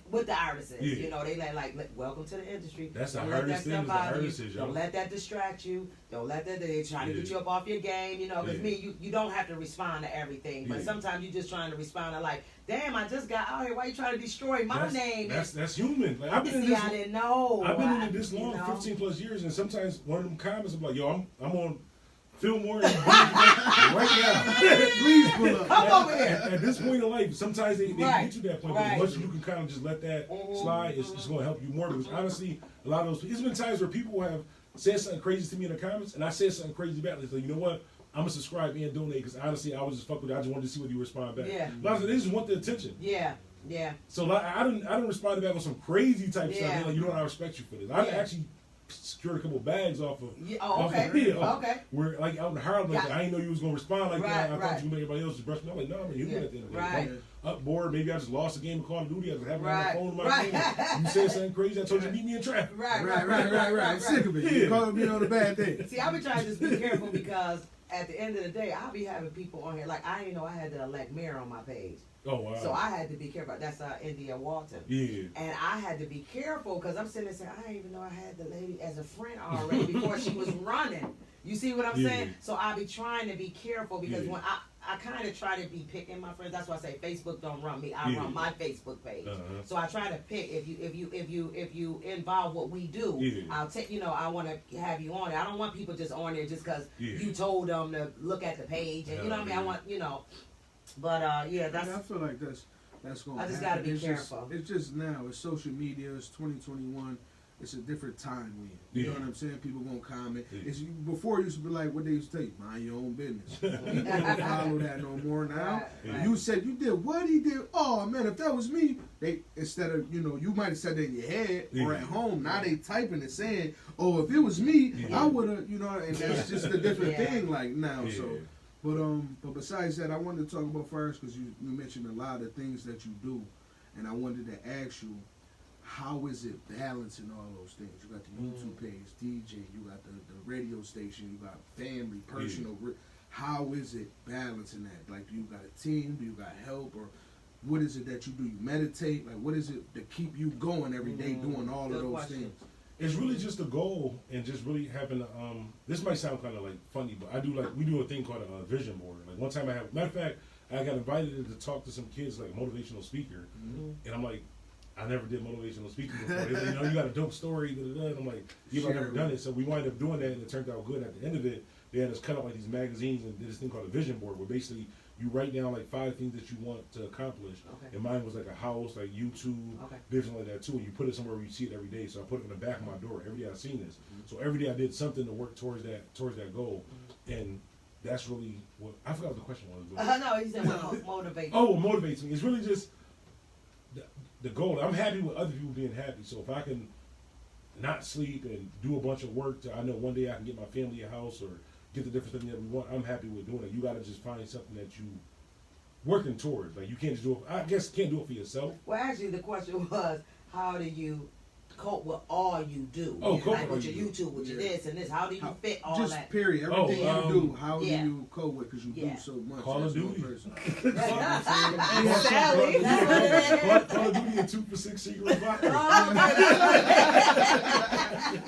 With the artists, Yeah. they like welcome to the industry. That's the Don't let hardest that thing stuff is the bother you. artists is, y'all. Don't let that distract you. Don't let that they trying to get Yeah. you up off your game. Because Yeah. you don't have to respond to everything, but Yeah. sometimes you're just trying to respond to like, damn, I just got out here. Why you trying to destroy my name? That's human. Like, I've been in See, this. I didn't know. I've been in it this You long, know? 15 plus years, and sometimes one of them comments, I'm like, yo, I'm on Fillmore right now. Please pull up. Come over here. At this point in life, sometimes they Right. get to that point, Right. but once you can kind of just let that slide, it's going to help you more. Because honestly, a lot of those, it's been times where people have said something crazy to me in the comments, and I said something crazy back. They say, you know what? I'm going to subscribe and donate, because honestly, I was just fucking with it. I just wanted to see what you respond back. Yeah. A lot of they just want the attention. Yeah. So like, I didn't respond back with some crazy type stuff. Yeah. They're like, you know what? I respect you for this. I Yeah. actually secured a couple bags off of. Yeah, oh, off okay. Of, yeah, Okay. Where like out in Harlem, like, Yeah. I didn't know you was gonna respond like that. I Right. thought you made everybody else just brush me. I'm like, no, I'm a human Yeah. at the end of the day. Right. If I'm up bored, maybe I just lost a game of Call of Duty. I was having Right. my phone in my Right. hand. You said something crazy. I told you to meet me in traffic. Right. I'm sick of it. You Yeah. calling me on the bad thing. See, I be trying to just be careful, because at the end of the day, I'll be having people on here. Like, I didn't know I had to elect mayor on my page. Oh wow. So I had to be careful. That's India Walton. Yeah. And I had to be careful, because I'm sitting there saying, I didn't even know I had the lady as a friend already before she was running. You see what I'm Yeah. saying? So I be trying to be careful, because Yeah. when I kind of try to be picking my friends. That's why I say Facebook don't run me. I run my Facebook page. So I try to pick if you involve what we do. I'll take I want to have you on it. I don't want people just on there just because you told them to look at the page and you know what I mean. I want but that's. I feel like that's going. I just gotta be careful. It's just now. It's social media. It's 2021. It's a different time we in. You know what I'm saying? People gonna comment. It's before it used to be like what they used to tell you, mind your own business. People don't follow that no more now. Right. You said you did what he did. Oh man, if that was me, they instead of you might have said that in your head or at home. Now they typing and saying, oh, if it was me, I would have. And that's just a different thing like now. So. But besides that, I wanted to talk about first because you mentioned a lot of things that you do, and I wanted to ask you, how is it balancing all those things? You got the YouTube page, DJ, you got the radio station, you got family, personal. How is it balancing that? Like, do you got a team? Do you got help? Or what is it that you do? You meditate? Like, what is it to keep you going every day doing all of those things? It's really just a goal and just really having a, this might sound kind of like funny, but we do a thing called a vision board. Like one time matter of fact, I got invited to talk to some kids like a motivational speaker. And I'm like, I never did motivational speaking before. They like, you got a dope story, and I'm like, I've never done it. So we wind up doing that and it turned out good. At the end of it, they had us cut out like these magazines and did this thing called a vision board where basically you write down like 5 things that you want to accomplish. And mine was like a house, like YouTube, different like that too. And you put it somewhere where you see it every day. So I put it on the back of my door. Every day I've seen this. So every day I did something to work towards that goal. And that's really what I forgot what the question was. No, he said what motivates. Oh, what motivates me. It's really just the goal. I'm happy with other people being happy. So if I can not sleep and do a bunch of work I know one day I can get my family a house or get the different thing that we want, I'm happy with doing it. You got to just find something that you working towards. Like you can't just do it. I guess you can't do it for yourself. Well, actually, the question was, how do you cope with all you do? Oh, like with your YouTube, with your this and this. How do you fit all just that? Period. Everything you do, how do you cope with? Because you do so much. Call of Duty. Sally. That's what it is. Call of Duty and 2 for 6 Secret Revival.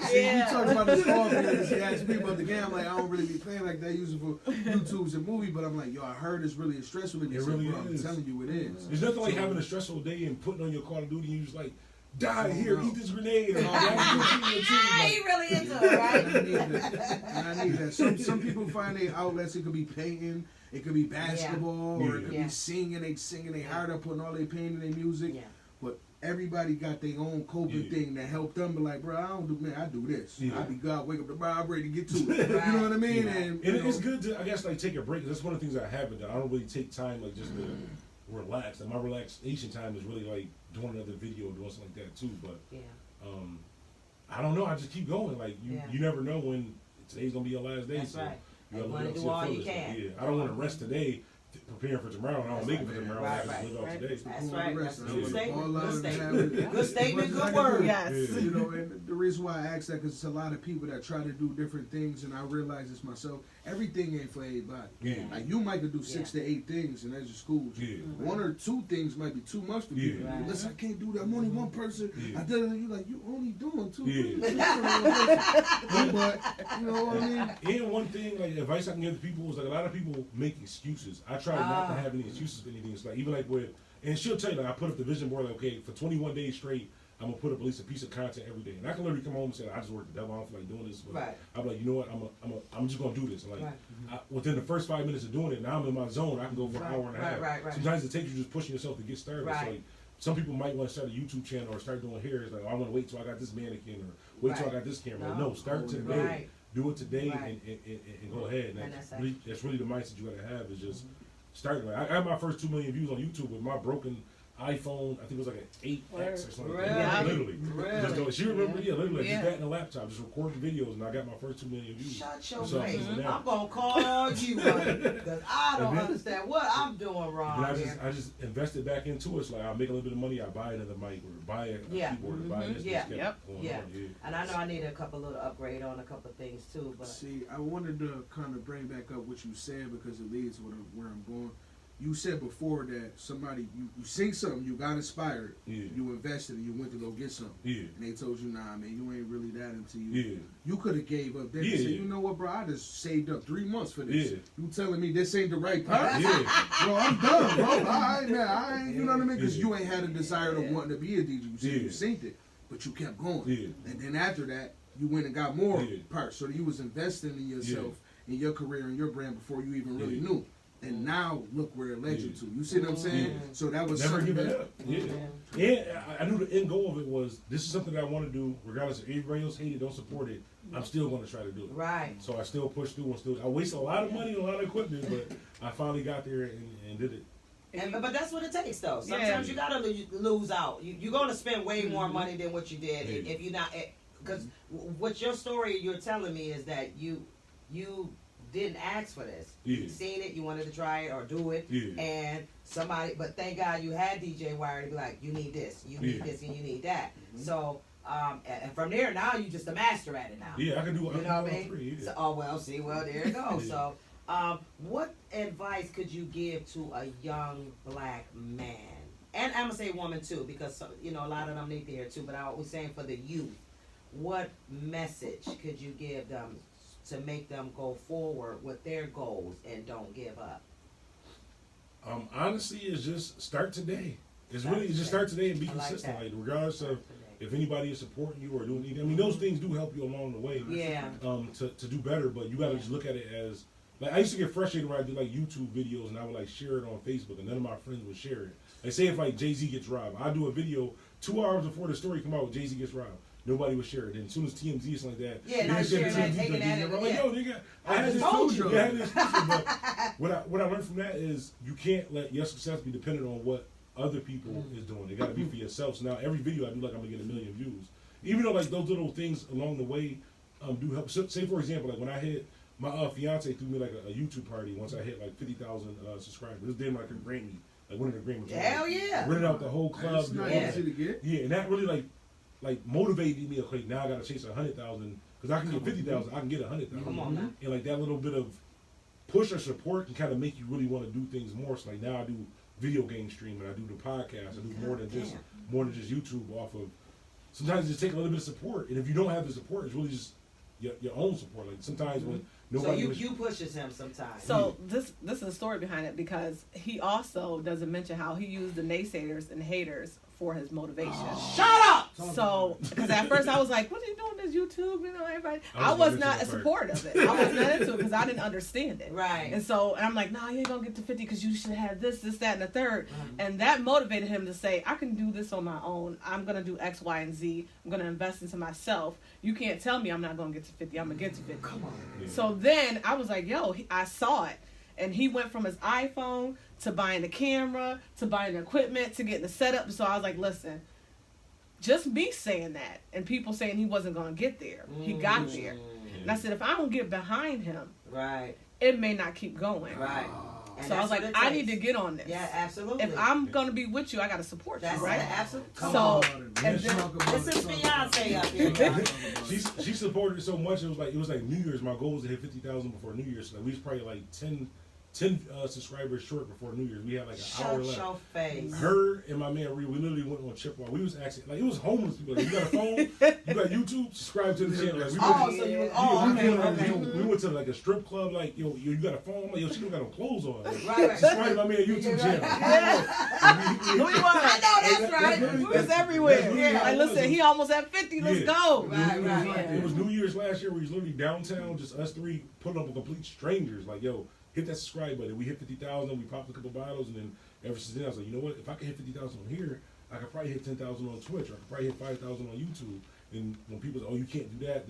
See, you talking about this all because he asked me about the game. I'm like, I don't really be playing like that, using for YouTube's and movie. But I'm like, yo, I heard it's really a stressful thing. It really is. I'm telling you, it is. There's nothing like having a stressful day and putting on your Call of Duty and you just like, die here, eat this grenade. And He really into it, right? I need that. Some people find their outlets. It could be painting, it could be basketball, or it could be singing. They singing, they hard up putting all their pain in their music. But everybody got their own coping thing that help them. Be like, bro, I don't do I do this. I be God, wake up tomorrow, I'm ready to get to it. You know what I mean? And it's good to, I guess, like take a break. That's one of the things I haven't done. I don't really take time like just to relax. And my relaxation time is really like doing another video, doing something like that too. But I don't know. I just keep going. Like you never know when today's gonna be your last day. That's so right. you gotta live live up to do your all you fullest. can. Yeah, I don't want to rest today, preparing for tomorrow. And I don't make it for tomorrow. I just live out today. That's right. That's a good statement. Good Good statement. Good statement. Good word. Yes. You know, and the reason why I ask that because it's a lot of people that try to do different things, and I realize this myself. Everything ain't for everybody. Like you might could do 6 to 8 things, and as your school, 1 or 2 things might be too much for you. Right. Listen, I can't do that. I'm only one person. I did it. You like you only doing 2 things. But you know what I mean. And one thing, like advice I can give to people is like a lot of people make excuses. I try not to have any excuses for anything. It's like even like with, and she'll tell you like I put up the vision board like okay for 21 days straight. I'm gonna put up at least a piece of content every day, and I can literally come home and say I just worked the devil. I don't feel like doing this. But I'm like, you know what? I'm just gonna do this. And like within the first 5 minutes of doing it, now I'm in my zone. I can go for an hour and a half. Sometimes it takes you just pushing yourself to get started. So like some people might want to start a YouTube channel or start doing hair. It's like oh, I want to wait till I got this mannequin or wait till I got this camera. No, start today. Do it today and go ahead. And that's really the mindset you gotta have is just starting. Like I had my first 2 million views on YouTube with my broken iPhone, I think it was like an 8X or something. Really? Literally. Really? She remember, literally, just that in a laptop, just recording videos, and I got my first 2 million views. Shut your face. I'm going to call you, because I don't understand what I'm doing wrong and I just invested back into it. So like, I'll make a little bit of money, I'll buy another mic, or buy a keyboard, or buy this. And I know I need a couple little upgrade on a couple of things, too. But see, I wanted to kind of bring back up what you said, because it leads to where I'm going. you said before that somebody you seen something, you got inspired, Yeah. you invested, and you went to go get something, Yeah. and they told you, nah, man, you ain't really that into you. Yeah. You could have gave up then and Yeah. said, you know what, bro, I just saved up 3 months for this. Yeah. You telling me this ain't the right part? Yeah. Bro, I'm done, bro. All right, man, I ain't, you know what I mean? Because you ain't had a desire to wanting to be a DJ. You said you synced it, but you kept going. Yeah. And then after that, you went and got more Yeah. parts. So you was investing in yourself, in your career, and your brand before you even really knew. And now look where it led you to. You see what I'm saying? Yeah. So that was Never something give that, it up. Yeah. And I knew the end goal of it was this is something that I want to do, regardless if anybody else hate it, don't support it. I'm still going to try to do it. Right. So I still push through and I wasted a lot of money on a lot of equipment, but I finally got there and did it. But that's what it takes, though. Sometimes you gotta lose out. You're gonna spend way more money than what you did if you're not. Because what your story you're telling me is that you didn't ask for this. Yeah. You seen it, you wanted to try it or do it, Yeah. and somebody. But thank God you had DJ Wire to be like, you need this, you need this, and you need that. So. And from there, now you just a master at it now. Yeah, I can do. You know what I mean? Three, yeah. So, there you go. Yeah. So, what advice could you give to a young black man? And I'm gonna say woman too, because a lot of them need to hear too. But I was saying for the youth, what message could you give them to make them go forward with their goals and don't give up? Honestly, it's just start today. It's really just start today and be consistent. Like regardless of if anybody is supporting you or doing anything. I mean, those things do help you along the way. Yeah. To do better, but you gotta just look at it as like I used to get frustrated when I do like YouTube videos and I would like share it on Facebook and none of my friends would share it. Like say if like Jay-Z gets robbed, I do a video 2 hours before the story come out, Jay-Z gets robbed. Nobody would share it. And as soon as TMZ is like that, yeah, not sharing that, taking that. I'm like, yo, nigga, I had this you. Yeah, I had this but what I learned from that is you can't let your success be dependent on what other people is doing. It got to be for yourself. So now every video I do, like I'm gonna get 1 million views. Even though like those little things along the way do help. So, say for example, like when I hit my fiance threw me like a YouTube party once I hit like 50,000 subscribers. It was then like a Grammy, like winning a Grammy. Hell yeah! Rented out the whole club. That's not easy to get. Yeah, and that really like motivated me. Okay, now I got to chase 100,000 because I can get 50,000. I can get 100,000. Come on now. And like that little bit of push or support can kind of make you really want to do things more. So like now I do video game streaming, I do the podcast, I do more than just YouTube off of. Sometimes it just take a little bit of support, and if you don't have the support, it's really just your own support. Like sometimes when nobody. So you pushes him sometimes. So this is a story behind it because he also doesn't mention how he used the naysayers and haters for his motivation. Shut up! So, because at first I was like, what are you doing this YouTube? You know, everybody. I was not a supporter of it. I was not into it because I didn't understand it. Right. And so, and I'm like, no, you ain't going to get to 50 because you should have this, that, and the third. And that motivated him to say, I can do this on my own. I'm going to do X, Y, and Z. I'm going to invest into myself. You can't tell me I'm not going to get to 50. I'm going to get to 50. Come on. Yeah. So then I was like, yo, I saw it. And he went from his iPhone to buying the camera, to buying the equipment, to getting the setup. So I was like, listen, just me saying that and people saying he wasn't going to get there. He got there. And I said, if I don't get behind him, it may not keep going. Right. So I was like, I need to get on this. Yeah, absolutely. If I'm going to be with you, I got to support you, right? Absolutely. So, and then, this is Beyonce up here. She supported it so much. It was like New Year's. My goal was to hit 50,000 before New Year's. So we was probably like 10 subscribers short before New Year's. We had like an hour left. Shut your face. Her and my man Ree, we literally went on Chippewa. We was actually like it was homeless people. Like, you got a phone, you got YouTube, subscribe to the channel. Like, we went to like a strip club. Like yo, you got a phone? I'm like yo, she don't got no clothes on. Like, subscribe to my man YouTube channel. I know that's right. We was everywhere. Yeah, like listen, he almost at 50. Let's go. Right. It was New Year's last year. We was literally downtown, just us three, putting up with complete strangers. Like yo. Hit that subscribe button. We hit 50,000. We popped a couple bottles, and then ever since then, I was like, you know what? If I can hit 50,000 on here, I could probably hit 10,000 on Twitch, or I could probably hit 5,000 on YouTube. And when people say, "Oh, you can't do that,"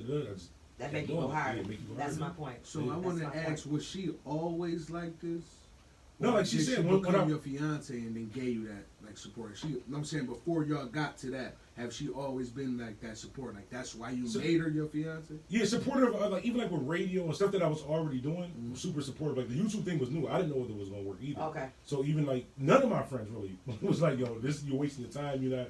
that make you go harder. That's my point. So I want to ask: was she always like this? No, like she said, when your fiance and then gave you that like support. I'm saying before y'all got to that, have she always been like that support? Like that's why you made her your fiance? Yeah, supportive. Like even like with radio and stuff that I was already doing, super supportive. Like the YouTube thing was new. I didn't know whether it was gonna work either. Okay. So even like none of my friends really was like, yo, you're wasting your time. You're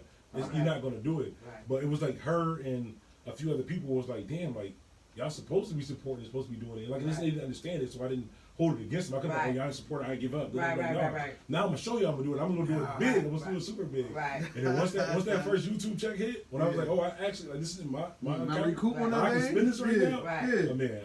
not gonna do it. Right. But it was like her and a few other people was like, damn, like y'all supposed to be supporting, you're supposed to be doing it. Like they didn't understand it, so I didn't hold it against them. I couldn't Right. like, oh, y'all supporter, I give up. Right. Now I'm gonna show you I'm gonna do it. I'm gonna do it big. I'm gonna do it super big. Right. And then once that first YouTube check hit, when I was like, oh, I actually like this is my account. Recoup on I can that spend this right now. Right. Yeah. Oh, man,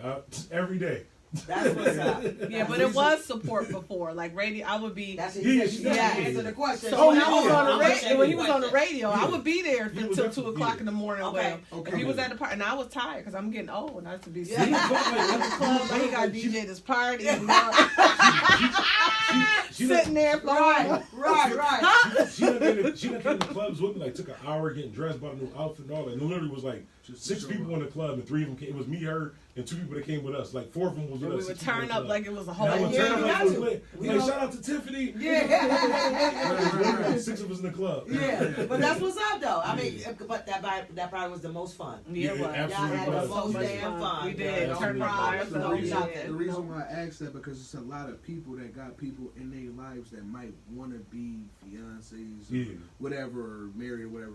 every day. That's what's up. Yeah, but it was support before. Like radio, I would be. That's what he said. She Yeah. didn't answer the question. So when She he was know. on the I'm radio, asking when he the was on the question. radio, I would be there He was until definitely- 2:00 in the morning with Okay. him. Okay. If he was at the party, and I was tired because I'm getting old, and I used to be Yeah. sitting at the club. Like, he got DJ this party, and sitting there for Right. She done came to the clubs with me, like took an hour getting dressed, bought a new outfit and all that. And literally was like Just 6 show people up. in the club, and 3 of them came. It was me, her, and 2 people that came with us. Like 4 of them was with we us. would 6 people in turn the up club. like it was a And I whole. would Yeah, turn up you like got it was to. lit. We Like don't- shout out to Tiffany. Yeah. 6 of us in the club. Yeah, but that's what's up though. I mean, but that probably was the most fun. Yeah, it was. absolutely Y'all had was. the most So much damn fun. fun. We did. Yeah, Turn no up problem. by The ourselves. reason, Yeah. the reason why I asked that because it's a lot of people that got people in their lives that might want to be fiancés or Yeah. whatever, or married or whatever,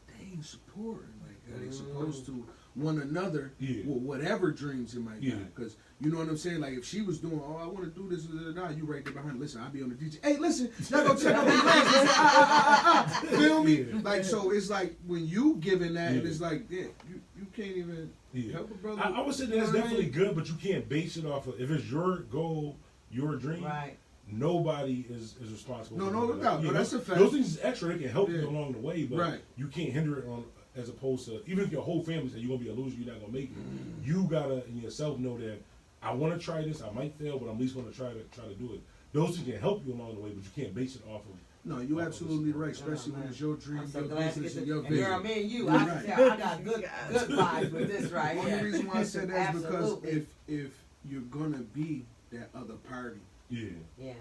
but they ain't supporting like how they supposed to one another Yeah. with whatever dreams it might Yeah. be. Because you know what I'm saying? Like if she was doing, oh, I want to do this, you right there behind. Listen, I'll be on the DJ. Hey, listen, y'all go check out the classes. Feel me? Yeah. Like so, it's like when you giving that, and Yeah. it's like, yeah, you can't even Yeah. help a brother. I would say You that know it's what I definitely mean? good, but you can't base it off of if it's your goal, your dream. Right. Nobody is responsible. No, for no that. doubt. Yeah, No, that's those, a fact. Those things is extra. They can help Yeah. you along the way, but Right. you can't hinder it on as opposed to even if your whole family says you're gonna be a loser, you're not gonna make it. You gotta in yourself know that I want to try this. I might fail, but I'm at least gonna try to do it. Those things can help you along the way, but you can't base it off of. No, you absolutely right, especially when man. it's your dream, I'm so your glad to business, get and the your and girl, vision. me and you. You're I, right. I got good vibes with this right Only here. reason why I said that is because Absolutely. if you're gonna be that other party, Yeah. Yeah.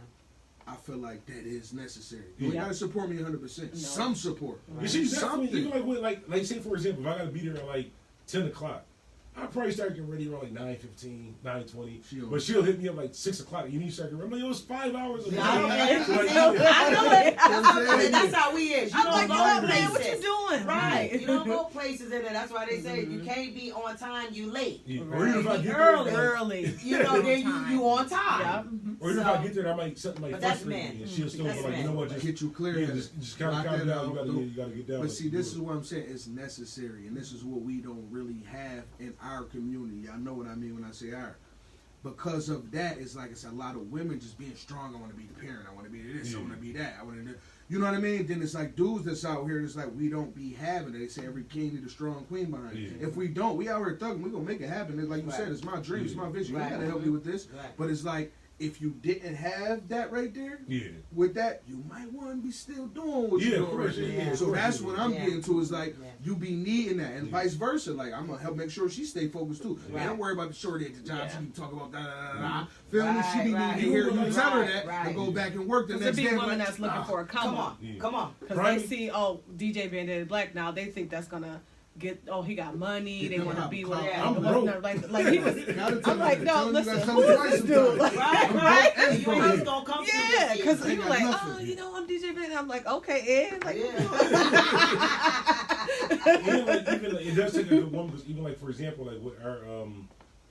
I feel like that is necessary. Yeah. You gotta support me 100%. No. Some support. You see, definitely, Something. even like with like say for example, if I gotta be there at like 10 o'clock, I probably start getting ready around like 9:15, 9:20. But she'll hit me up like 6 o'clock. You need to start getting ready. I'm like, it was 5 hours of Yeah, I know like, that. yeah. I know that. That's how we is. You I'm don't like, go oh man, what places. you doing? Right. You don't go places in there. That's why they say you can't be on time, you late. Yeah. Right. Or even if I Be get early. there, Early. You know, then you on Yeah. time. or even if So- I get there, I might something like But that's frustrate men. me, and she'll still That's be like, you men. know what, just Get you clear. yeah, headed. just kind of Lock calm that down. out. You gotta get down. But see, do this it. is what I'm saying. It's necessary, and this is what we don't really have in our community. Y'all know what I mean when I say our. Because of that, it's like it's a lot of women just being strong. I want to be the parent. I want to be this. I Yeah. want to be that. I want to. You know what I mean? Then it's like dudes that's out here. It's like we don't be having it. They say every king need a strong queen behind it. Yeah. If we don't, we out here thugging. We gonna make it happen. It's like you Right. said, it's my dream. It's Yeah. my vision. Right. You gotta help me with this. Right. But it's like if you didn't have that right there, Yeah. with that, you might want to be still doing what Yeah, you're of doing. course, right yeah, there. of So course, that's yeah. what I'm Yeah. getting to is like Yeah. you be needing that, and Yeah. vice versa. Like I'm gonna help make sure she stay focused too. Right. Man, don't worry about the shorty at the job. Yeah. She be talking about da da da da. Feel me? She be Right, needing to hear you right, tell her right, that right. and go back and work the Because next there day. be like, women that's looking for a come Come on. on. Yeah. Come on. Because Prime- they see, oh, DJ Bandana Black now, they think that's gonna get, oh, he got money, Get they them want to out be the with clout. him. I'm broke. Like he was, Gotta tell I'm her like, that. no, Tell her you listen, gotta tell who her is twice this dude? sometimes. Like, Right, right? right. You ain't just gonna come Yeah, through because this They he was got like, nothing. oh, you know, I'm DJ Bandana. I'm like, okay, Ed. Like, even like, it does take a good woman because even like for example like with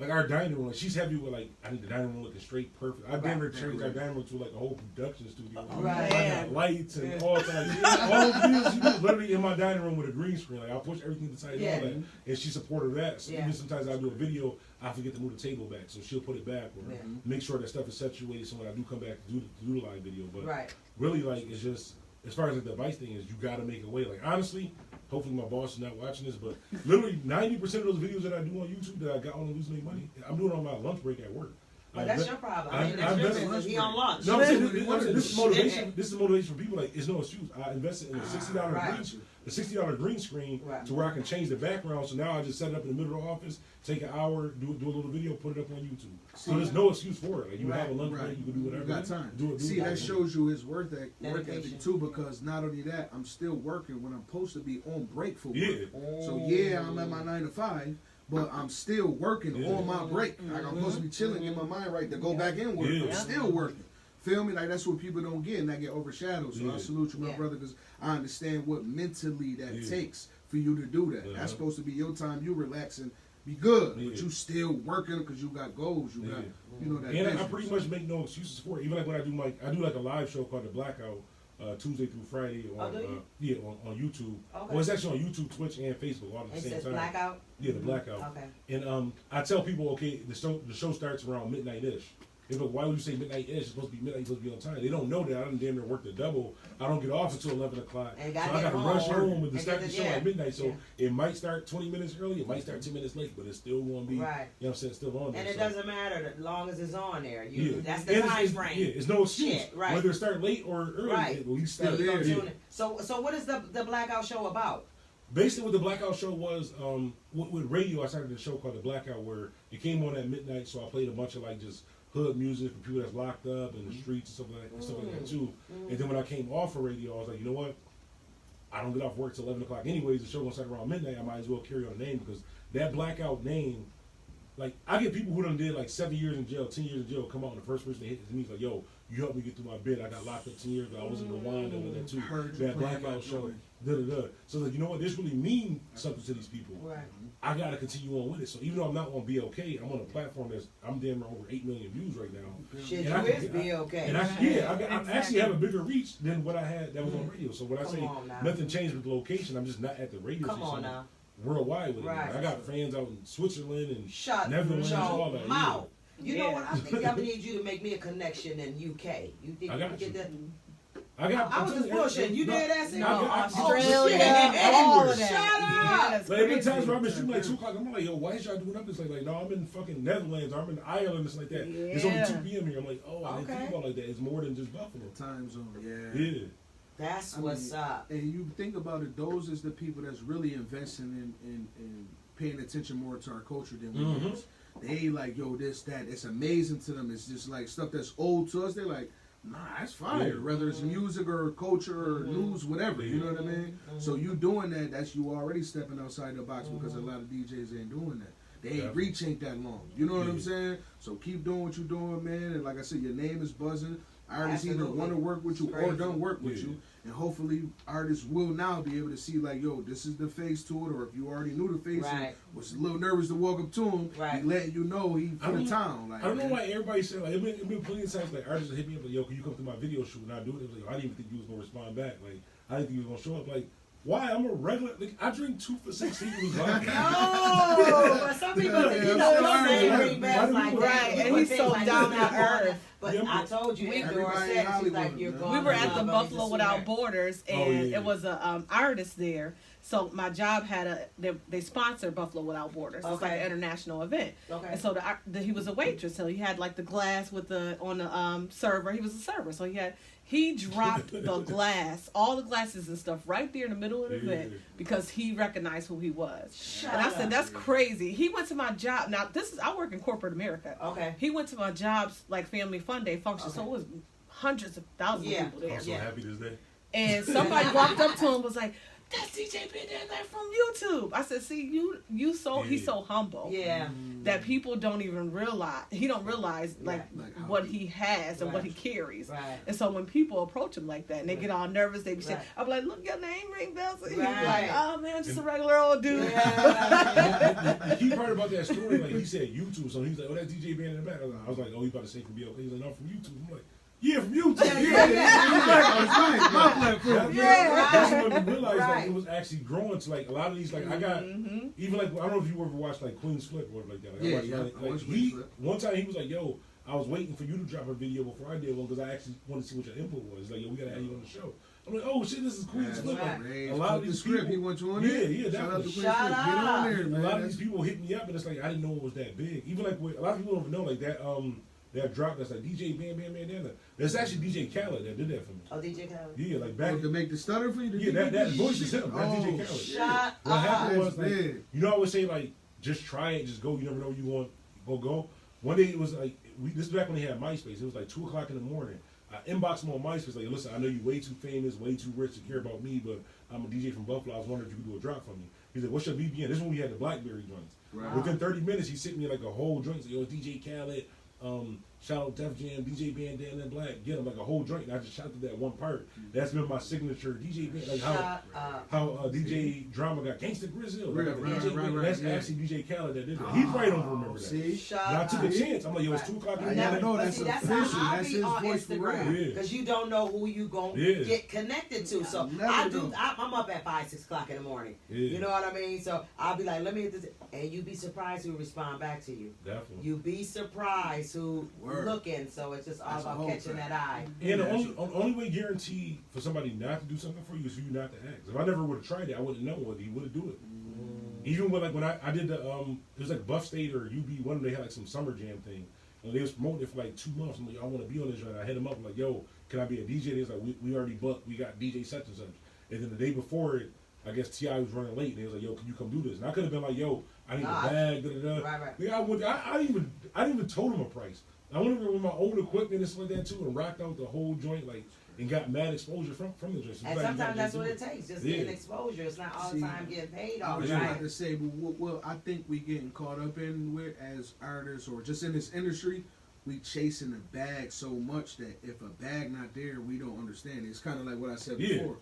our dining room, like she's happy with like I need the dining room looking straight perfect. I've been Right. changed our dining room to like a whole production studio. Right. I got lights and all types. All the deals she was literally in my dining room with a green screen. Like I push everything to the side Yeah. and all that, and she supported that. So Yeah. even sometimes I do a video, I forget to move the table back, so she'll put it back or Yeah. make sure that stuff is situated. So when I do come back to do the live video, but Right. really like it's just as far as like the advice thing is, you got to make a way. Like honestly, hopefully my boss is not watching this, but literally 90% of those videos that I do on YouTube that I got on to lose money, I'm doing on my lunch break at work. Well, Like, that's that- your problem. I- I mean, that's I your invest- business. He on lunch. No, I'm saying That's this is what- motivation. This is motivation for people. Like it's no excuse. I invested in a $60 Right. $60 green screen Right. to where I can change the background. So now I just set it up in the middle of the office, take an hour, do a little video, put it up on YouTube. So there's no excuse for it. Like you have a lunch break, you can do whatever. You got time. Do it. See, that shows you his work ethic Dedication. too, because not only that, I'm still working when I'm supposed to be on break for work. Yeah. So yeah, I'm at my 9 to 5, but I'm still working Yeah. on my break. Like I'm supposed to be chilling, get my mind right to go back in work. Yeah. I'm still working. Feel me? Like that's what people don't get, and that get overshadowed. So I Yeah. salute you, my Yeah. brother, because I understand what mentally that Yeah. takes for you to do that. Uh-huh. That's supposed to be your time. You relaxing be good, Yeah. but you still working because you got goals. You got, you know that. And I vision. pretty much make no excuses for it. Even like when I do like a live show called The Blackout. Tuesday through Friday on on YouTube. Okay. Well, it's actually on YouTube, Twitch, and Facebook all at the It same says time. Blackout. Yeah, the Blackout. Okay. And I tell people, okay, the show starts around midnight-ish. They go, why would you say midnight-ish? It's supposed to be midnight. You're supposed to be on time. They don't know that I done damn near worked the double. I don't get off until 11 o'clock. And So I got to rush home and start the show at midnight. So yeah. it might start 20 minutes early. It might start 10 minutes late, but it's still going to be, Right. you know what I'm saying, still on there. And it so. doesn't matter as long as it's on there. That's And the time frame. Yeah, it's no excuse. Shit, right. Whether it start late or early, Right. at least So start you gonna there. tune in. So what is the Blackout show about? Basically, what the Blackout show was, with radio, I started a show called The Blackout, where it came on at midnight, so I played a bunch of like just hood music for people that's locked up in the streets and stuff like that too. And then when I came off of radio, I was like, you know what? I don't get off work till 11 o'clock anyways. The show gonna start around midnight. I might as well carry on the name because that Blackout name, like I get people who done did like 7 years in jail, 10 years in jail, come out and the first person they hit me is like, yo, you helped me get through my bid. I got locked up 10 years ago. I was in Rwanda with that too. That Blackout show. So like, you know what? This really means something to these people. Right. I gotta continue on with it. So even though I'm not on BLK, I'm on a platform that's I'm damn near over 8 million views right now. Shit, And you is BLK. And I actually have a bigger reach than what I had that was on radio. So when I say nothing changed with the location, I'm just not at the radio station. Come on now. Worldwide with Right. it. I got fans out in Switzerland and Shut Netherlands, your all that. mouth. You know Yeah. what? I think I'm gonna need you to make me a connection in UK. You think I you got can get you. that? I was just bullshitting. You did that? No, Australia, all of that. Shut up. Yeah, that's But there been crazy. times where I've been shooting like 2 o'clock. I'm like, yo, why is y'all doing up this? Like, no, I'm in fucking Netherlands. Or I'm in Ireland. It's like that. It's only Yeah. 2 p.m. here. I'm like, oh, I didn't Okay. think about it like that. It's more than just Buffalo. Time zone, yeah. Yeah. That's I what's mean, up. And you think about it, those is the people that's really investing in paying attention more to our culture than we Mhm. is. They like, yo, this, that. It's amazing to them. It's just like stuff that's old to us. They're like, nah, that's fire. Yeah. Whether it's music or culture or news, whatever. You know what I mean? So you doing that, that's you already stepping outside the box because a lot of DJs ain't doing that. They ain't reach ain't that long. You know what I'm saying? So keep doing what you're doing, man. And like I said, your name is buzzing. Artists either Absolutely. want to work with you It's or crazy. don't work with Yeah. you. And hopefully artists will now be able to see like, yo, this is the face to it. Or if you already knew the face and Right. was a little nervous to walk up to him, Right. he letting you know he I from don't- the town. Like, I don't know man. why everybody said like it been plenty of times like artists hit me up like, yo, can you come to my video shoot and I do it? It was like, I didn't even think you was gonna respond back. Like I didn't think you was gonna show up. Like why? I'm a regular. Like, I drink 2 for $16. No, but some people, you know, I'm they sorry. ring bells like that. Right, and People he's think so like down you're not to going earth. to- But Yeah, I told you, Indoor everybody in said she's Hollywood, like, you're man. going We were to at the love Buffalo her. Without Borders, and yeah. it was a artist there. So my job had they sponsor Buffalo Without Borders. It's like Okay. an international event. Okay. And so he was a waitress. So he had like the glass with on the server. He was a server. So he dropped the glass, all the glasses and stuff, right there in the middle of the event because he recognized who he was. And I said, that's crazy. He went to my job. Now I work in corporate America. Okay. He went to my job's like family fun day function. So it was hundreds of thousands of people there. I'm so happy this day. And somebody walked up to him and was like, that's DJ Bandana from YouTube. I said, see, he's so humble. Yeah. That people don't even realize, he don't realize like Like what he has and what he carries. Right. And so when people approach him like that and they get all nervous, they be saying, Right. I'm like, look, your name ring bells. And he's Right. like, oh man, just a regular old dude. Yeah. The key part about that story, like he said YouTube, so he's like, oh, that's DJ Bandana Black. I was like, oh, he about to say from BLK. He's like, no, from YouTube. I'm like, yeah, from YouTube. My platform. That's when we realized Right. like it was actually growing to like a lot of these like I got even like I don't know if you ever watched like Queen's Flip or like that. Like, Yeah, I watched, yeah, like, I watched he Queen's Flip. one time he was like, yo, I was waiting for you to drop a video before I did one because I actually wanted to see what your input was. Like, yo, we gotta have you on the show. I'm like, oh shit, this is Queen's That's Flip. right. Like, Ray a lot of the these script, people, he wants you on yeah, there. yeah, Shout out to definitely. Queen Shout Script. Get on out. there, A man. lot of these people hit me up, and it's like I didn't know it was that big. Even like with, a lot of people don't even know like that. That drop that's like DJ Bandana. That's actually DJ Khaled that did that for me. Oh, DJ Khaled. Yeah, like back. Oh, to make the stutter for you? Yeah, that voice is him. That's Oh, DJ Khaled. shit. Shut What up. happened was, like, big. you know, I would say like, just try it, just go. You never know where you want go. One day it was like, this is back when they had MySpace. It was like 2 o'clock in the morning. I inboxed him on MySpace like, listen, I know you way too famous, way too rich to care about me, but I'm a DJ from Buffalo. I was wondering if you could do a drop for me. He's like, what's your BBN? This is when we had the BlackBerry joints. Right. Within 30 minutes, he sent me like a whole joint. He's like, yo, DJ Khaled. shout out Def Jam, DJ Bandana Black, get him like a whole joint. And I just shouted that one part. That's been my signature DJ band. Like how DJ Drama got Gangsta Grizzle. That's actually DJ Khaled that did it. He probably don't remember that. See? And I took a chance. I'm like, yo, it's 2 o'clock in the morning. know that's that's official. how I That's be his on voice for real. Instagram because you don't know who you gonna get connected to. So I'm up at 5, 6 o'clock in the morning. You know what I mean? So I'll be like, let me hit this, and you be surprised who respond back to you. Definitely. You be surprised who looking. So it's just all about catching that eye. And the only way guaranteed for somebody not to do something for you is for you not to ask. If I never would have tried it, I wouldn't know whether you would have do it. Even with like when I did the it was like Buff State or UB, one of them, they had like some summer jam thing. And they was promoting it for like 2 months. I'm like, I want to be on this joint. I hit them up. I'm like, yo, can I be a DJ? They was like, we already booked. We got DJ such and such. And then the day before it, I guess T.I. was running late. And they was like, yo, can you come do this? And I could have been like, yo, I need a bag. Right. Yeah, I didn't even told them a price. I went over with my old equipment and stuff like that too, and rocked out the whole joint like and got mad exposure from the joint. So and sometimes that's what it takes, just getting exposure. It's not all the time getting paid I off. was about to say, well, I think we getting caught up in with as artists or just in this industry. We chasing the bag so much that if a bag not there, we don't understand. It's kind of like what I said before.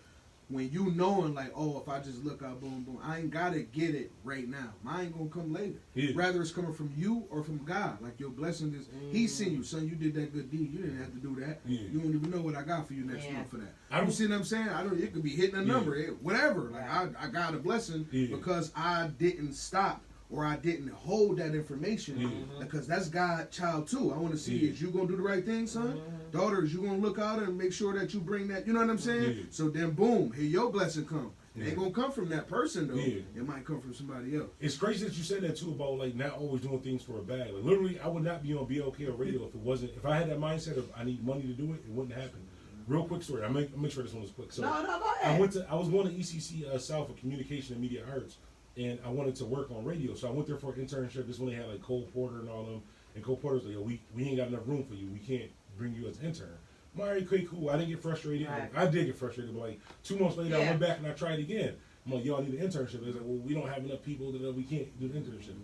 When you knowing like, oh, if I just look out, boom, boom, I ain't gotta get it right now. Mine gonna come later. Rather it's coming from you or from God. Like your blessing is, He seen you, son. You did that good deed. You didn't have to do that. You don't even know what I got for you next month for that. I don't see what I'm saying. I don't. It could be hitting a number, whatever. Like I got a blessing because I didn't stop. Or I didn't hold that information because that's God's child too. I want to see is you gonna do the right thing, son? Daughter, is you gonna look out and make sure that you bring that? You know what I'm saying? So then, boom, here your blessing come. It ain't gonna come from that person though. It might come from somebody else. It's crazy that you said that too about like not always doing things for a bag. Like literally, I would not be on BLK or radio if it wasn't. If I had that mindset of I need money to do it, it wouldn't happen. Real quick story. I'll make sure this one is quick. So no, go ahead. I was going to ECC South for Communication and Media Arts. And I wanted to work on radio, so I went there for an internship. This one they had like Cole Porter and all them. And Cole Porter's like, yo, we ain't got enough room for you. We can't bring you as an intern. I'm like, okay, cool. I didn't get frustrated. Right. I did get frustrated, but like 2 months later, I went back and I tried again. I'm like, yo, I need an internship. They're like, well, we don't have enough people that we can't do the internship.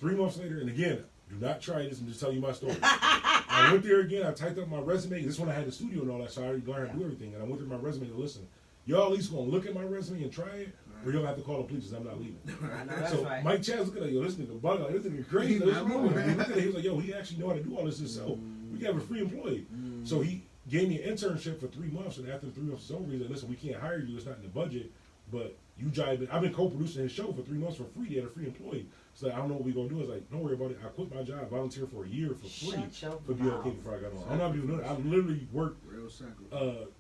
3 months later, and again, do not try this. I'm just telling you my story. I went there again. I typed up my resume. This one I had the studio and all that, so I already learned how to do everything. And I went through my resume to listen. Y'all at least gonna look at my resume and try it. Or you'll have to call the police because I'm not leaving. I know, that's so right. Mike Chaz look at that, yo, this nigga bug, like, this nigga crazy. He was like, yo, he actually know how to do all this himself. We can have a free employee. So he gave me an internship for 3 months, and after the 3 months is over, he's like, listen, we can't hire you, it's not in the budget, but you jive it. I've been co-producing his show for 3 months for free. He had a free employee. So I don't know what we're gonna do. I was like, don't worry about it. I quit my job, volunteer for a year for free for BLK before I got on. I'm not even doing it. I literally worked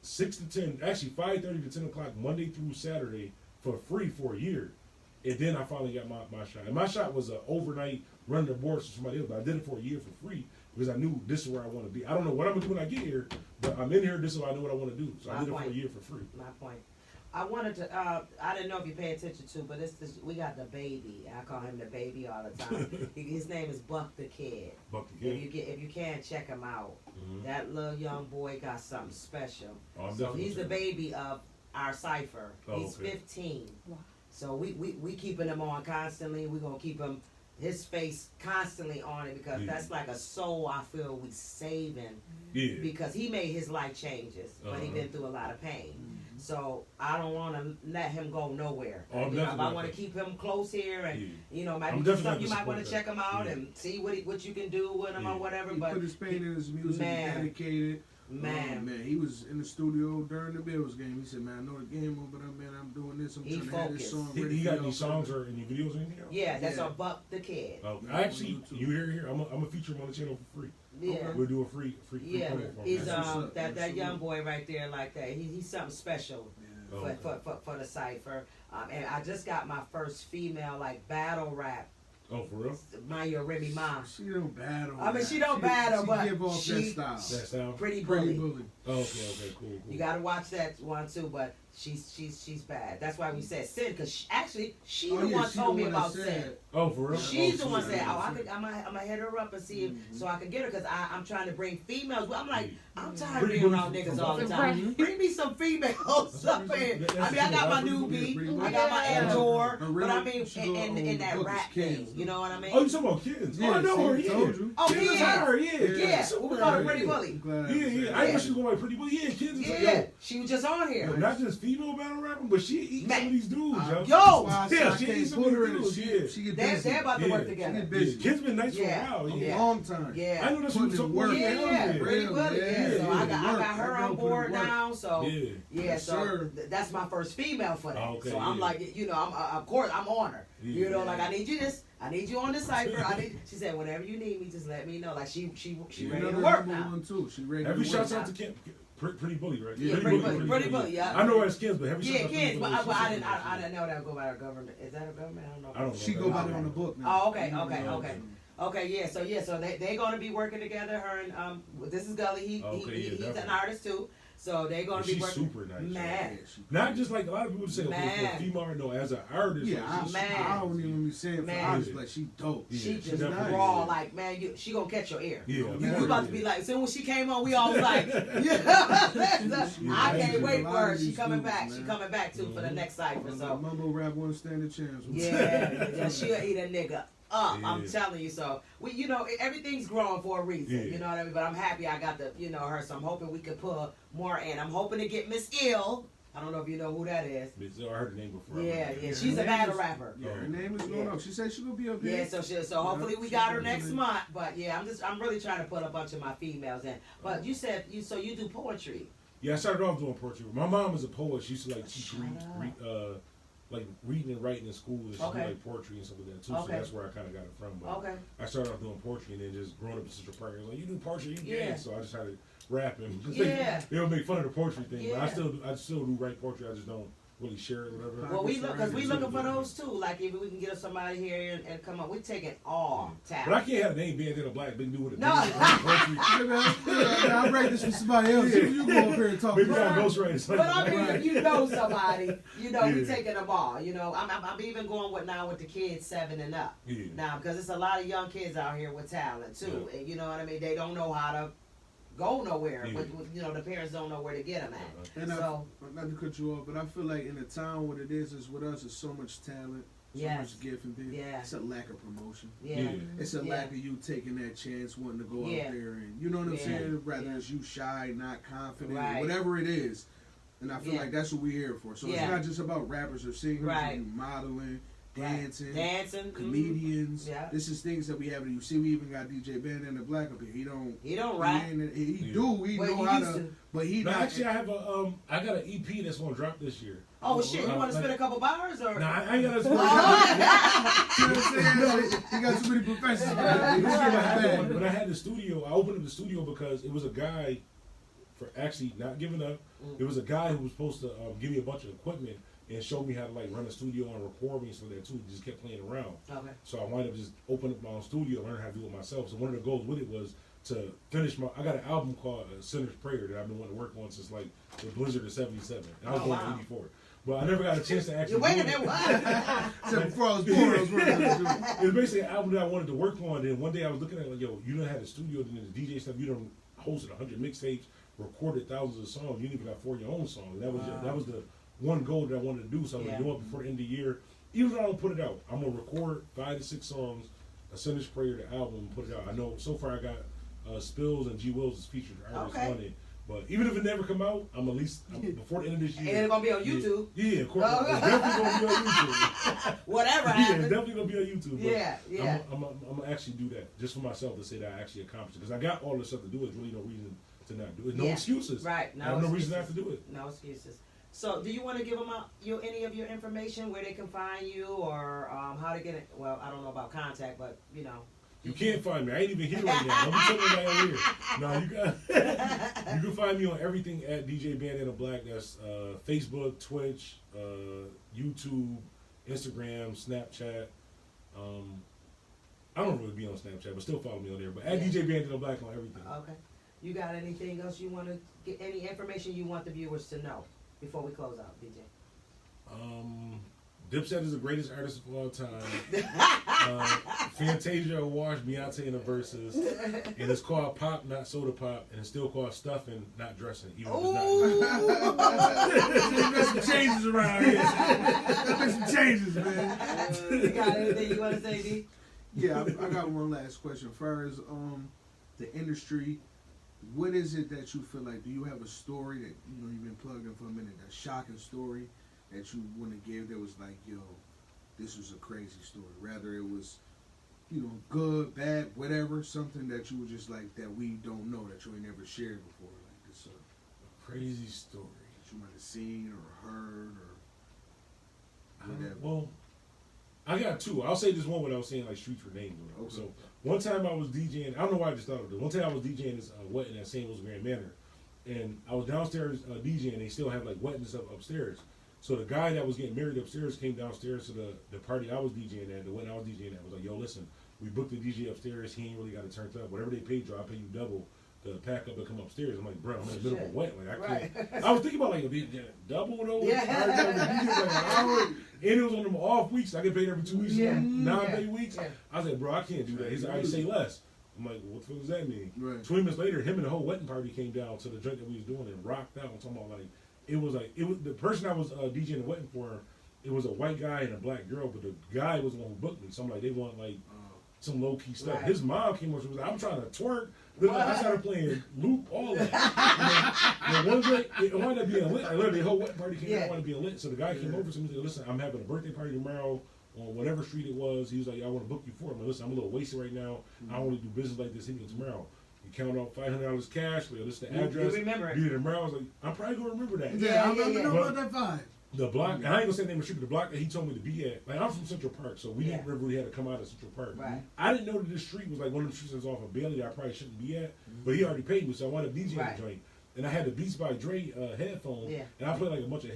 6 to 10, actually 5:30 to 10 o'clock Monday through Saturday for free for a year. And then I finally got my shot. And my shot was an overnight running the boards for somebody else, but I did it for a year for free because I knew this is where I want to be. I don't know what I'm gonna do when I get here, but I'm in here. This is what I know what I want to do. So I did it for a year for free. My point. I wanted to. I didn't know if you pay attention to, but we got the baby. I call him the baby all the time. His name is Buck the Kid. Buck the Kid. If you can, check him out. That little young boy got something special. Oh, so he's the baby of our cipher. Oh, he's okay. 15. Wow. So we keeping him on constantly. We're gonna keep his face constantly on it because that's like a soul I feel we saving. Yeah. Because he made his life changes, but he been through a lot of pain. So I don't want to let him go nowhere. Oh, if I want to keep him close here, and maybe something you might want to check him out and see what you can do with him or whatever. He but put his pain in his music, dedicated. Man, he was in the studio during the Bills game. He said, "Man, I know the game over, but I'm doing this. I'm trying to have this song ready." He got any songs or any videos or anything else? Yeah, that's on Buck the Kid. I actually, you hear, I'm gonna feature him on the channel for free. Yeah, we'll do a free yeah. promo for him. He's that young boy right there like that. He's something special for the cipher. And I just got my first female like battle rap. Oh, for real? Maya Remy Ma. She don't battle. I mean, she don't battle, but give off she, that style. That style? Pretty bully. Oh, okay, cool. You gotta watch that one too, but she's bad. That's why we said Sin, because she the one told me about Sin. Oh, for real? She's the one said, I'm gonna hit her up and see if, so I can get her, because I'm trying to bring females. I'm like, I'm tired of being around niggas all the time. Bring me some females up in. I mean, I got my newbie, I got my Andor, but I mean, in that rap thing. You know what I mean? Oh, you talking about kids? Yeah, oh, I know her. see, Yeah. told you. Oh, Kids is Kids. her. Yeah. Yeah, So we call her right. Pretty Bully. Yeah. I know she going by Pretty Bully. Yeah, kids is like, Yeah, she was just on here. yo, not just female battle rapping, but she eats some of these dudes, yo. Yo! I Yeah, she can't eats some put of her these in dudes. the Yeah. shit. She get They're busy. about to Yeah. work She together. get busy. Kids been nice Yeah. for a while. A Yeah. long time. Yeah. I know that's Putting what in work. Yeah, Pretty Real, Bully. Yeah, so I got work. her That on girl board put in work. now. So Yeah. yeah, so sir. that's my first female for that. Oh, okay, so I'm yeah. like, you know, I'm of course I'm on her. You know, Yeah. like I need you this, I need you on the cipher. She said, whenever you need me, just let me know. Like she ready to Another work number now. one too. She ready Every to shout work. out to Kim, Pretty Bully, right? Yeah, Pretty Bully, yeah. I know her as Kim's, but every Yeah, shout out to kids, but Pretty Bully. I didn't know that would go by her government. Is that a government? I don't know. I don't know. She go by there on the book now. Oh, okay. Okay, yeah, so they gonna be working together. Her and this is Gully. He's definitely. an artist too. So they gonna be She's working. super nice. Man, Not just like a lot of people say, okay, Man. for a female, no, as an artist. Yeah, like, she's Man. I don't even be saying for Man. artists, like she dope. Yeah, she she just definitely raw, is. like man, she gonna catch your ear. Yeah, You about to be like, so when she came on, we all was like, Yeah, I can't she's wait a for lot her. of She these coming dudes, back. man. She coming back too for the next cipher. So Mumble rap won't stand a chance. yeah, she'll eat a nigga up. Yeah. I'm telling you. So we, you know, everything's growing for a reason. Yeah. You know what I mean? But I'm happy I got the, you know, her. So I'm hoping we could put more in. I'm hoping to get Miss Ill. I don't know if you know who that is. I heard the name before. Yeah, Yeah, she's a her name battle is- rapper. Yeah, her name is going Yeah. up. She said she gonna be up here. Yeah, so hopefully we she got her definitely- next month. But yeah, I'm really trying to put a bunch of my females in. But you said you do poetry. Yeah, I started off doing poetry. My mom is a poet. She used to like teach Shut like reading and writing in school, and she Okay. did like poetry and stuff like that too. Okay. So that's where I kind of got it from. But Okay. I started off doing poetry, and then just growing up in Central Park, like you do poetry, you Yeah. dance. So I just started rapping. Yeah. They would make fun of the poetry thing, but Yeah. I still do write poetry. I just don't really share it, whatever. Well, we look because we looking for Yeah. those too. Like if we can get us somebody here and come up, we taking all But I talent. can't have a name Bandana Black. Been doing it. No. Poetry. I write this for somebody else. You go up here and talk. Maybe I about it. ghostwrite. But I mean, if you know somebody, you know we Yeah. taking them all. You know, I'm even going with now with the kids 7 and up. Yeah. Now because it's a lot of young kids out here with talent too, Yeah. and you know what I mean. They don't know how to go nowhere, Yeah. but you know the parents don't know where to get them at. And So not to cut you off, but I feel like in the town, what it is with us is so much talent, so Yes. much gift and thing. Yeah. It's a lack of promotion. yeah, Yeah. It's a Yeah. lack of you taking that chance, wanting to go Yeah. out there, and you know what I'm Yeah. saying. Rather Yeah. it's you shy, not confident, Right. whatever it is. And I feel Yeah. like that's what we're here for. So Yeah. it's not just about rappers or singers, Right. and modeling, dancing, dancing, comedians. Yeah. This is things that we have. You see, we even got DJ Bandana Black up here. He don't. He don't rap. He Yeah. do. He But know he how used to. to. But he No, not. actually, I have a I got an EP that's gonna drop this year. Oh shit! You Uh, want to like- spit a couple bars or? Nah, I ain't got a You know what I'm saying? He got too many professors. Man. He This is get what it happened. bad. When I had the studio, I opened up the studio because it was a guy, for actually not giving up. It was a guy who was supposed to give me a bunch of equipment and show me how to like run a studio and record me and stuff like that too. Just kept playing around. Okay. So I wound up just opening up my own studio and learning how to do it myself. So one of the goals with it was to finish my. I got an album called Sinner's Prayer that I've been wanting to work on since like the Blizzard of '77. And I was Oh, born wow. in '84. But I never got a chance to actually. You wait do a minute. it. What? Except before I was born, I was working on it. It was basically an album that I wanted to work on. Then one day I was looking at it like, yo, you done had a studio, then the DJ stuff, you done hosted 100 mixtapes, recorded thousands of songs. You didn't even have 4 of your own songs. That was the one goal that I wanted to do. So I was like, Yeah. you know what, before the end of the year, even if I don't put it out, I'm gonna record 5 to 6 songs, a Sinner's Prayer, the album, and put it out. I know so far I got Spills and G Wills as featured artists Okay. on it. But even if it never come out, I'm at least before the end of this And year. it's gonna be on YouTube. Yeah, of course. Oh. It's definitely gonna be on YouTube. Whatever Yeah, it's happens. definitely gonna be on YouTube. But Yeah. I'm gonna actually do that just for myself to say that I actually accomplished it because I got all this stuff to do. There's really no reason to not do it. No Yeah. excuses. Right. I have no reason not to do it. No excuses. So, do you want to give them any of your information where they can find you or how to get it? Well, I don't know about contact, but you know. You can't find me. I ain't even here right now. Don't be telling me I'm here. No, you got. You can find me on everything at DJ Bandana Black. That's Facebook, Twitch, YouTube, Instagram, Snapchat. I don't really be on Snapchat, but still follow me on there. But at Yeah. DJ Bandana Black on everything. Okay. You got anything else you want to get? Any information you want the viewers to know before we close out, DJ? Dipset is the greatest artist of all time. Fantasia Awash, Beyonce in the verses. And it's called Pop, not Soda Pop. And it's still called Stuffing, not Dressing. Even if it's not. There's some changes around here. There's some changes, man. You got anything you want to say, D? Yeah, I got one last question. As far as the industry, what is it that you feel like? Do you have a story that you've been plugged in for a minute? A shocking story that you want to give that was like, yo, this was a crazy story. Rather it was, good, bad, whatever. Something that you were just like that we don't know that you ain't never shared before. Like this, A crazy story that you might have seen or heard or whatever. Well, I got two. I'll say this one without saying like streets or names. Or whatever. Okay. So one time I was DJing. I don't know why I just thought of this. One time I was DJing this wedding at St. Louis Grand Manor, and I was downstairs DJing. They still have like weddings upstairs. So the guy that was getting married upstairs came downstairs to the party I was DJing at. The wedding I was DJing at was like, yo, listen, we booked the DJ upstairs. He ain't really got it turned up. Whatever they paid you, I'll pay you double to pack up and come upstairs. I'm like, bro, I'm in the middle of a wedding. Like I can't. Right. I was thinking about like double though. Yeah. Like an hour. And it was on them off weeks. I get paid every 2 weeks. Yeah. 9-day weeks. Yeah. I was like, bro, I can't do that. He's like, I say less. I'm like, what the fuck does that mean? Right. 20 minutes later, him and the whole wedding party came down to the drink that we was doing and rocked out. I'm talking about like, it was the person I was DJing the wedding for. It was a white guy and a black girl, but the guy was the one who booked me. So I'm like, they want like some low key stuff. Right. His mom came over. She was like, I'm trying to twerk. I started playing loop, all that. One drink, it wound up being lit. Like, literally, the whole wedding party came out, wanted to be lit. So the guy came over to me and said, listen, I'm having a birthday party tomorrow on whatever street it was. He was like, I want to book you for it. I'm like, listen, I'm a little wasted right now. I don't want to do business like this anyway tomorrow. You count out $500 cash. Like, this is the address. You remember it. Be there tomorrow. I was like, I'm probably going to remember that. Yeah, I know about that vibe. The block, and I ain't gonna say the name of the street, but the block that he told me to be at, like I'm from Central Park, so we didn't really had to come out of Central Park. Right. I didn't know that this street was like one of the streets that was off of Bailey that I probably shouldn't be at, but he already paid me, so I wanted to DJ the joint. And I had the Beats by Dre headphones, and I played like a bunch of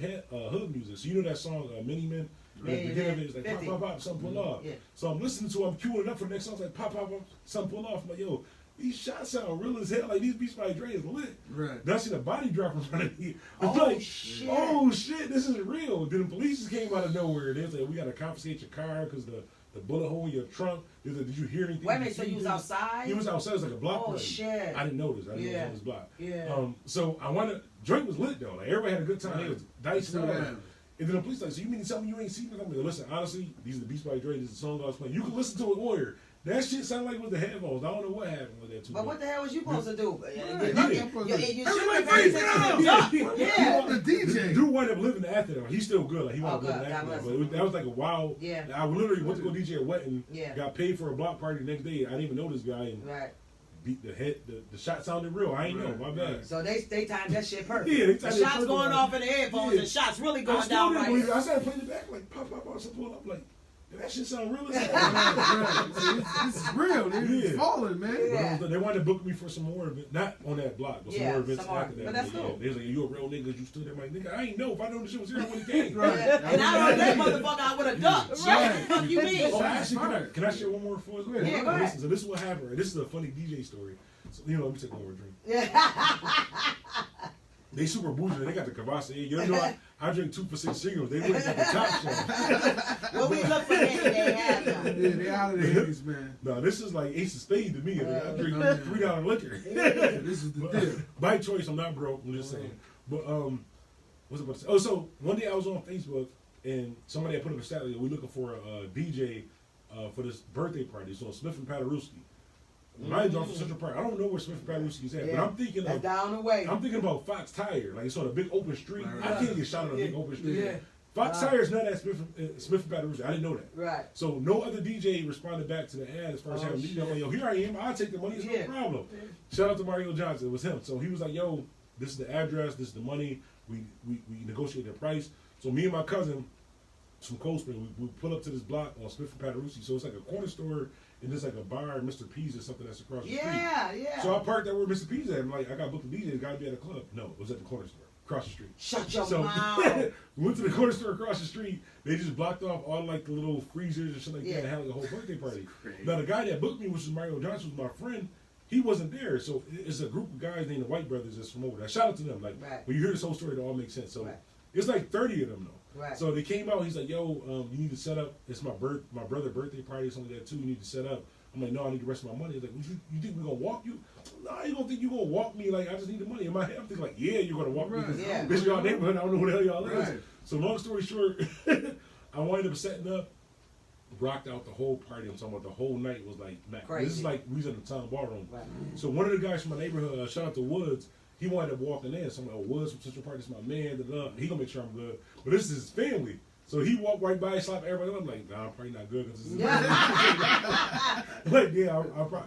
hood music. So you know that song, Mini Men? The beginning of it is like pop, pop, pop, something pull off. Yeah. So I'm listening to it, I'm queuing up for the next song, it's like pop, pop, pop, something pull off. I'm like, yo, these shots sound real as hell. Like these Beats by Dre is lit. Right. Then I seen a body drop in front of me. I'm Oh, like, shit. oh shit, this is real. Then the police just came out of nowhere. They was like, we gotta confiscate your car because the bullet hole in your trunk. They was like, did you hear anything? Wait a minute, so you was outside? He was outside. It was like a block Oh, party. shit. I didn't notice. I didn't know it was on this block. Yeah. So I wanted. Drake was lit though. Like everybody had a good time. They was dicing Yeah. around. And then the police like, so you mean to tell me you ain't seen it? I'm like, listen, honestly, these are the Beats by Dre. This is the song I was playing. You can listen to it lawyer. That shit sounded like it was the headphones. I don't know what happened with that too. But what the hell was you supposed to do? You Everybody should have freak paid out. attention. Yeah. The DJ. Dude wound up living after that. He's still good. Like he wound up Oh, living good. after God that. bless But him. that was like a wild. Yeah. I literally went to go DJ a wedding. Yeah. Got paid for a block party the next day. I didn't even know this guy. And Right. beat the head. The shot sounded real. I ain't know. My bad. So they timed that shit perfect. Yeah, they the timed it shots perfect. going off in the headphones Yeah. and shots really I going still down didn't right. believe it. I started playing it back like pop, pop, pop, something pull up like. That shit sound real as hell. Right. This is real. It's Yeah. falling, man. Yeah. They wanted to book me for some more events, not on that block, but some Yeah, more events some more. after that. But that's Yeah. cool. They was like, you a real nigga, you stood there. I'm like, nigga, I ain't know. If I known the shit was here, I would have came. Right. Yeah. And I don't that motherfucker, I would have ducked. Right. What you mean? Oh, actually, can I share one more for us? Yeah, go ahead. Listen, so this is what happened. This is a funny DJ story. So, let me take one more drink. Yeah. They super bougie. They got the Kavasa. You know, I drink 2 for $6 singles. They wouldn't get the top shelf. Well, we look for Henny, they have them. Yeah, they out of the Hennies, man. No, this is like Ace of Spades to me. I drink $3 liquor. This is the deal. By choice, I'm not broke. I'm just saying. But what's I about to say? Oh, so one day I was on Facebook and somebody had put up a stat like, we're looking for a DJ for this birthday party. So Smith and Paderewski. Mind you, I'm from Central Park. I don't know where Smith and Paderewski is at, but I'm thinking That's of down the way. I'm thinking about Fox Tire. Like it's on a big open street. Right. I can't get shot on a big open street. Yeah. Fox Tire is not at Smith and Paderewski. I didn't know that. Right. So no other DJ responded back to the ad as far as having DJ. I'm like, yo, here I am. I'll take the money. It's no problem. Shout out to Mario Johnson. It was him. So he was like, yo, this is the address. This is the money. We negotiated the price. So me and my cousin from Cold Spring, we pull up to this block on Smith and Paderewski. So it's like a corner store and there's like a bar, Mr. P's or something that's across the street. Yeah. So I parked there where Mr. P's at. I'm like, I got booked the DJ. It's got to be at a club. No, it was at the corner store across the street. Shut your So mouth. we went to the corner store across the street. They just blocked off all like the little freezers and shit like that and had like a whole birthday party. Now the guy that booked me, which was Mario Johnson, was my friend. He wasn't there, so it's a group of guys named the White Brothers that's from over there. Shout out to them. Like when you hear this whole story, it all makes sense. So it's like 30 of them though. Right. So they came out. He's like, "Yo, you need to set up. It's my brother's birthday party or something like that too. You need to set up." I'm like, "No, I need the rest of my money." He's like, you think we're gonna walk you? No, I ain't gonna think you gonna walk me. Like I just need the money. In my head, I'm thinking like, "Yeah, you're gonna walk me. Yeah. This is y'all neighborhood. I don't know who the hell y'all is." Right. So long story short, I wound up setting up. rocked out the whole party. I'm talking about the whole night was like, man, Crazy. this is like we was in the town ballroom. Right. So one of the guys from my neighborhood, shout out to Woods, he wanted to walk in. So I'm like, oh, Woods from Central Park, this is my man. He gonna make sure I'm good. But this is his family. So he walked right by, slapped everybody. I'm like, nah, I'm probably not good because this is like, yeah,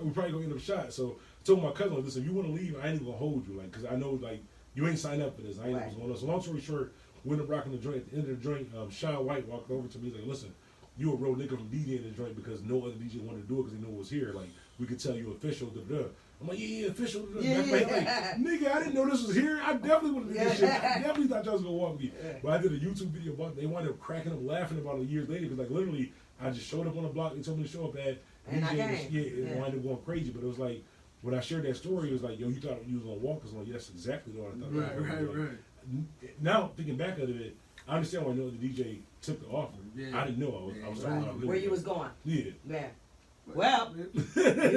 we probably gonna end up shot. So I told my cousin, like, listen, if you want to leave, I ain't even gonna hold you, like, because I know like you ain't signed up for this. I ain't know what's going on. So long story short, we ended up rocking the joint. At the end of the joint, Sean White walked over to me. He's like, listen, you a real nigga from DJing the joint because no other DJ wanted to do it because he knew it was here. Like, we could tell you official. Da-da. I'm like, yeah, official. Da-da. Yeah. Like, nigga, I didn't know this was here. I definitely would have did this shit. I definitely thought y'all was gonna walk me. But I did a YouTube video about it. They wound up cracking up laughing about it years later because like literally, I just showed up on the block. They told me to show up at And I came. it wound up going crazy. But it was like when I shared that story, it was like, yo, you thought you was gonna walk us? I'm like, yeah, that's exactly what I thought. Right. Now thinking back at it, I understand why I know the DJ took the offer. Yeah. I didn't know I was Right. Where you was going. Yeah. Yeah. Well, you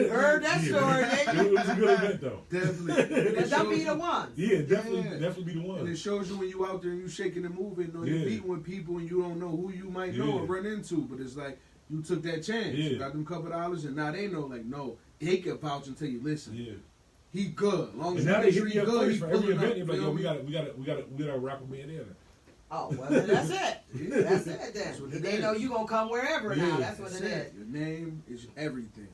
heard that story, didn't It was a good event though. Definitely. But don't be the ones. Yeah, definitely be the one. And it shows you when you out there and you shaking and moving, or you're meeting with people and you don't know who you might know or run into, but it's like you took that chance. You got them couple dollars, and now they know, like, no, they can vouch and tell you, listen, he good. As long as and now you they make hit sure me he up good, first he for every pulling event. up. They're like, yo, we got rock with Bandana. Oh, well, then that's it. That's it That's what then. it They is. know you going to come wherever now. That's what it is. Your name is everything.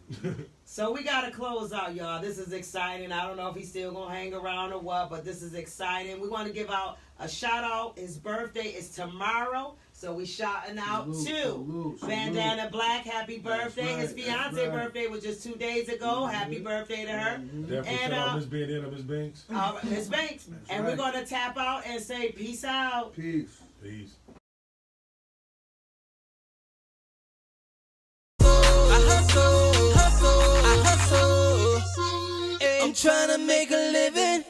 So we got to close out, y'all. This is exciting. I don't know if he's still going to hang around or what, but this is exciting. We want to give out a shout out. His birthday is tomorrow. So we shouting out to Bandana Black. Happy birthday. His fiance birthday was just 2 days ago. Happy birthday to her. Definitely shout out Miss Bandana, Miss Banks. Miss Banks. And we're going to tap out and say peace out. Peace. Peace. I hustle. I'm trying to make a living.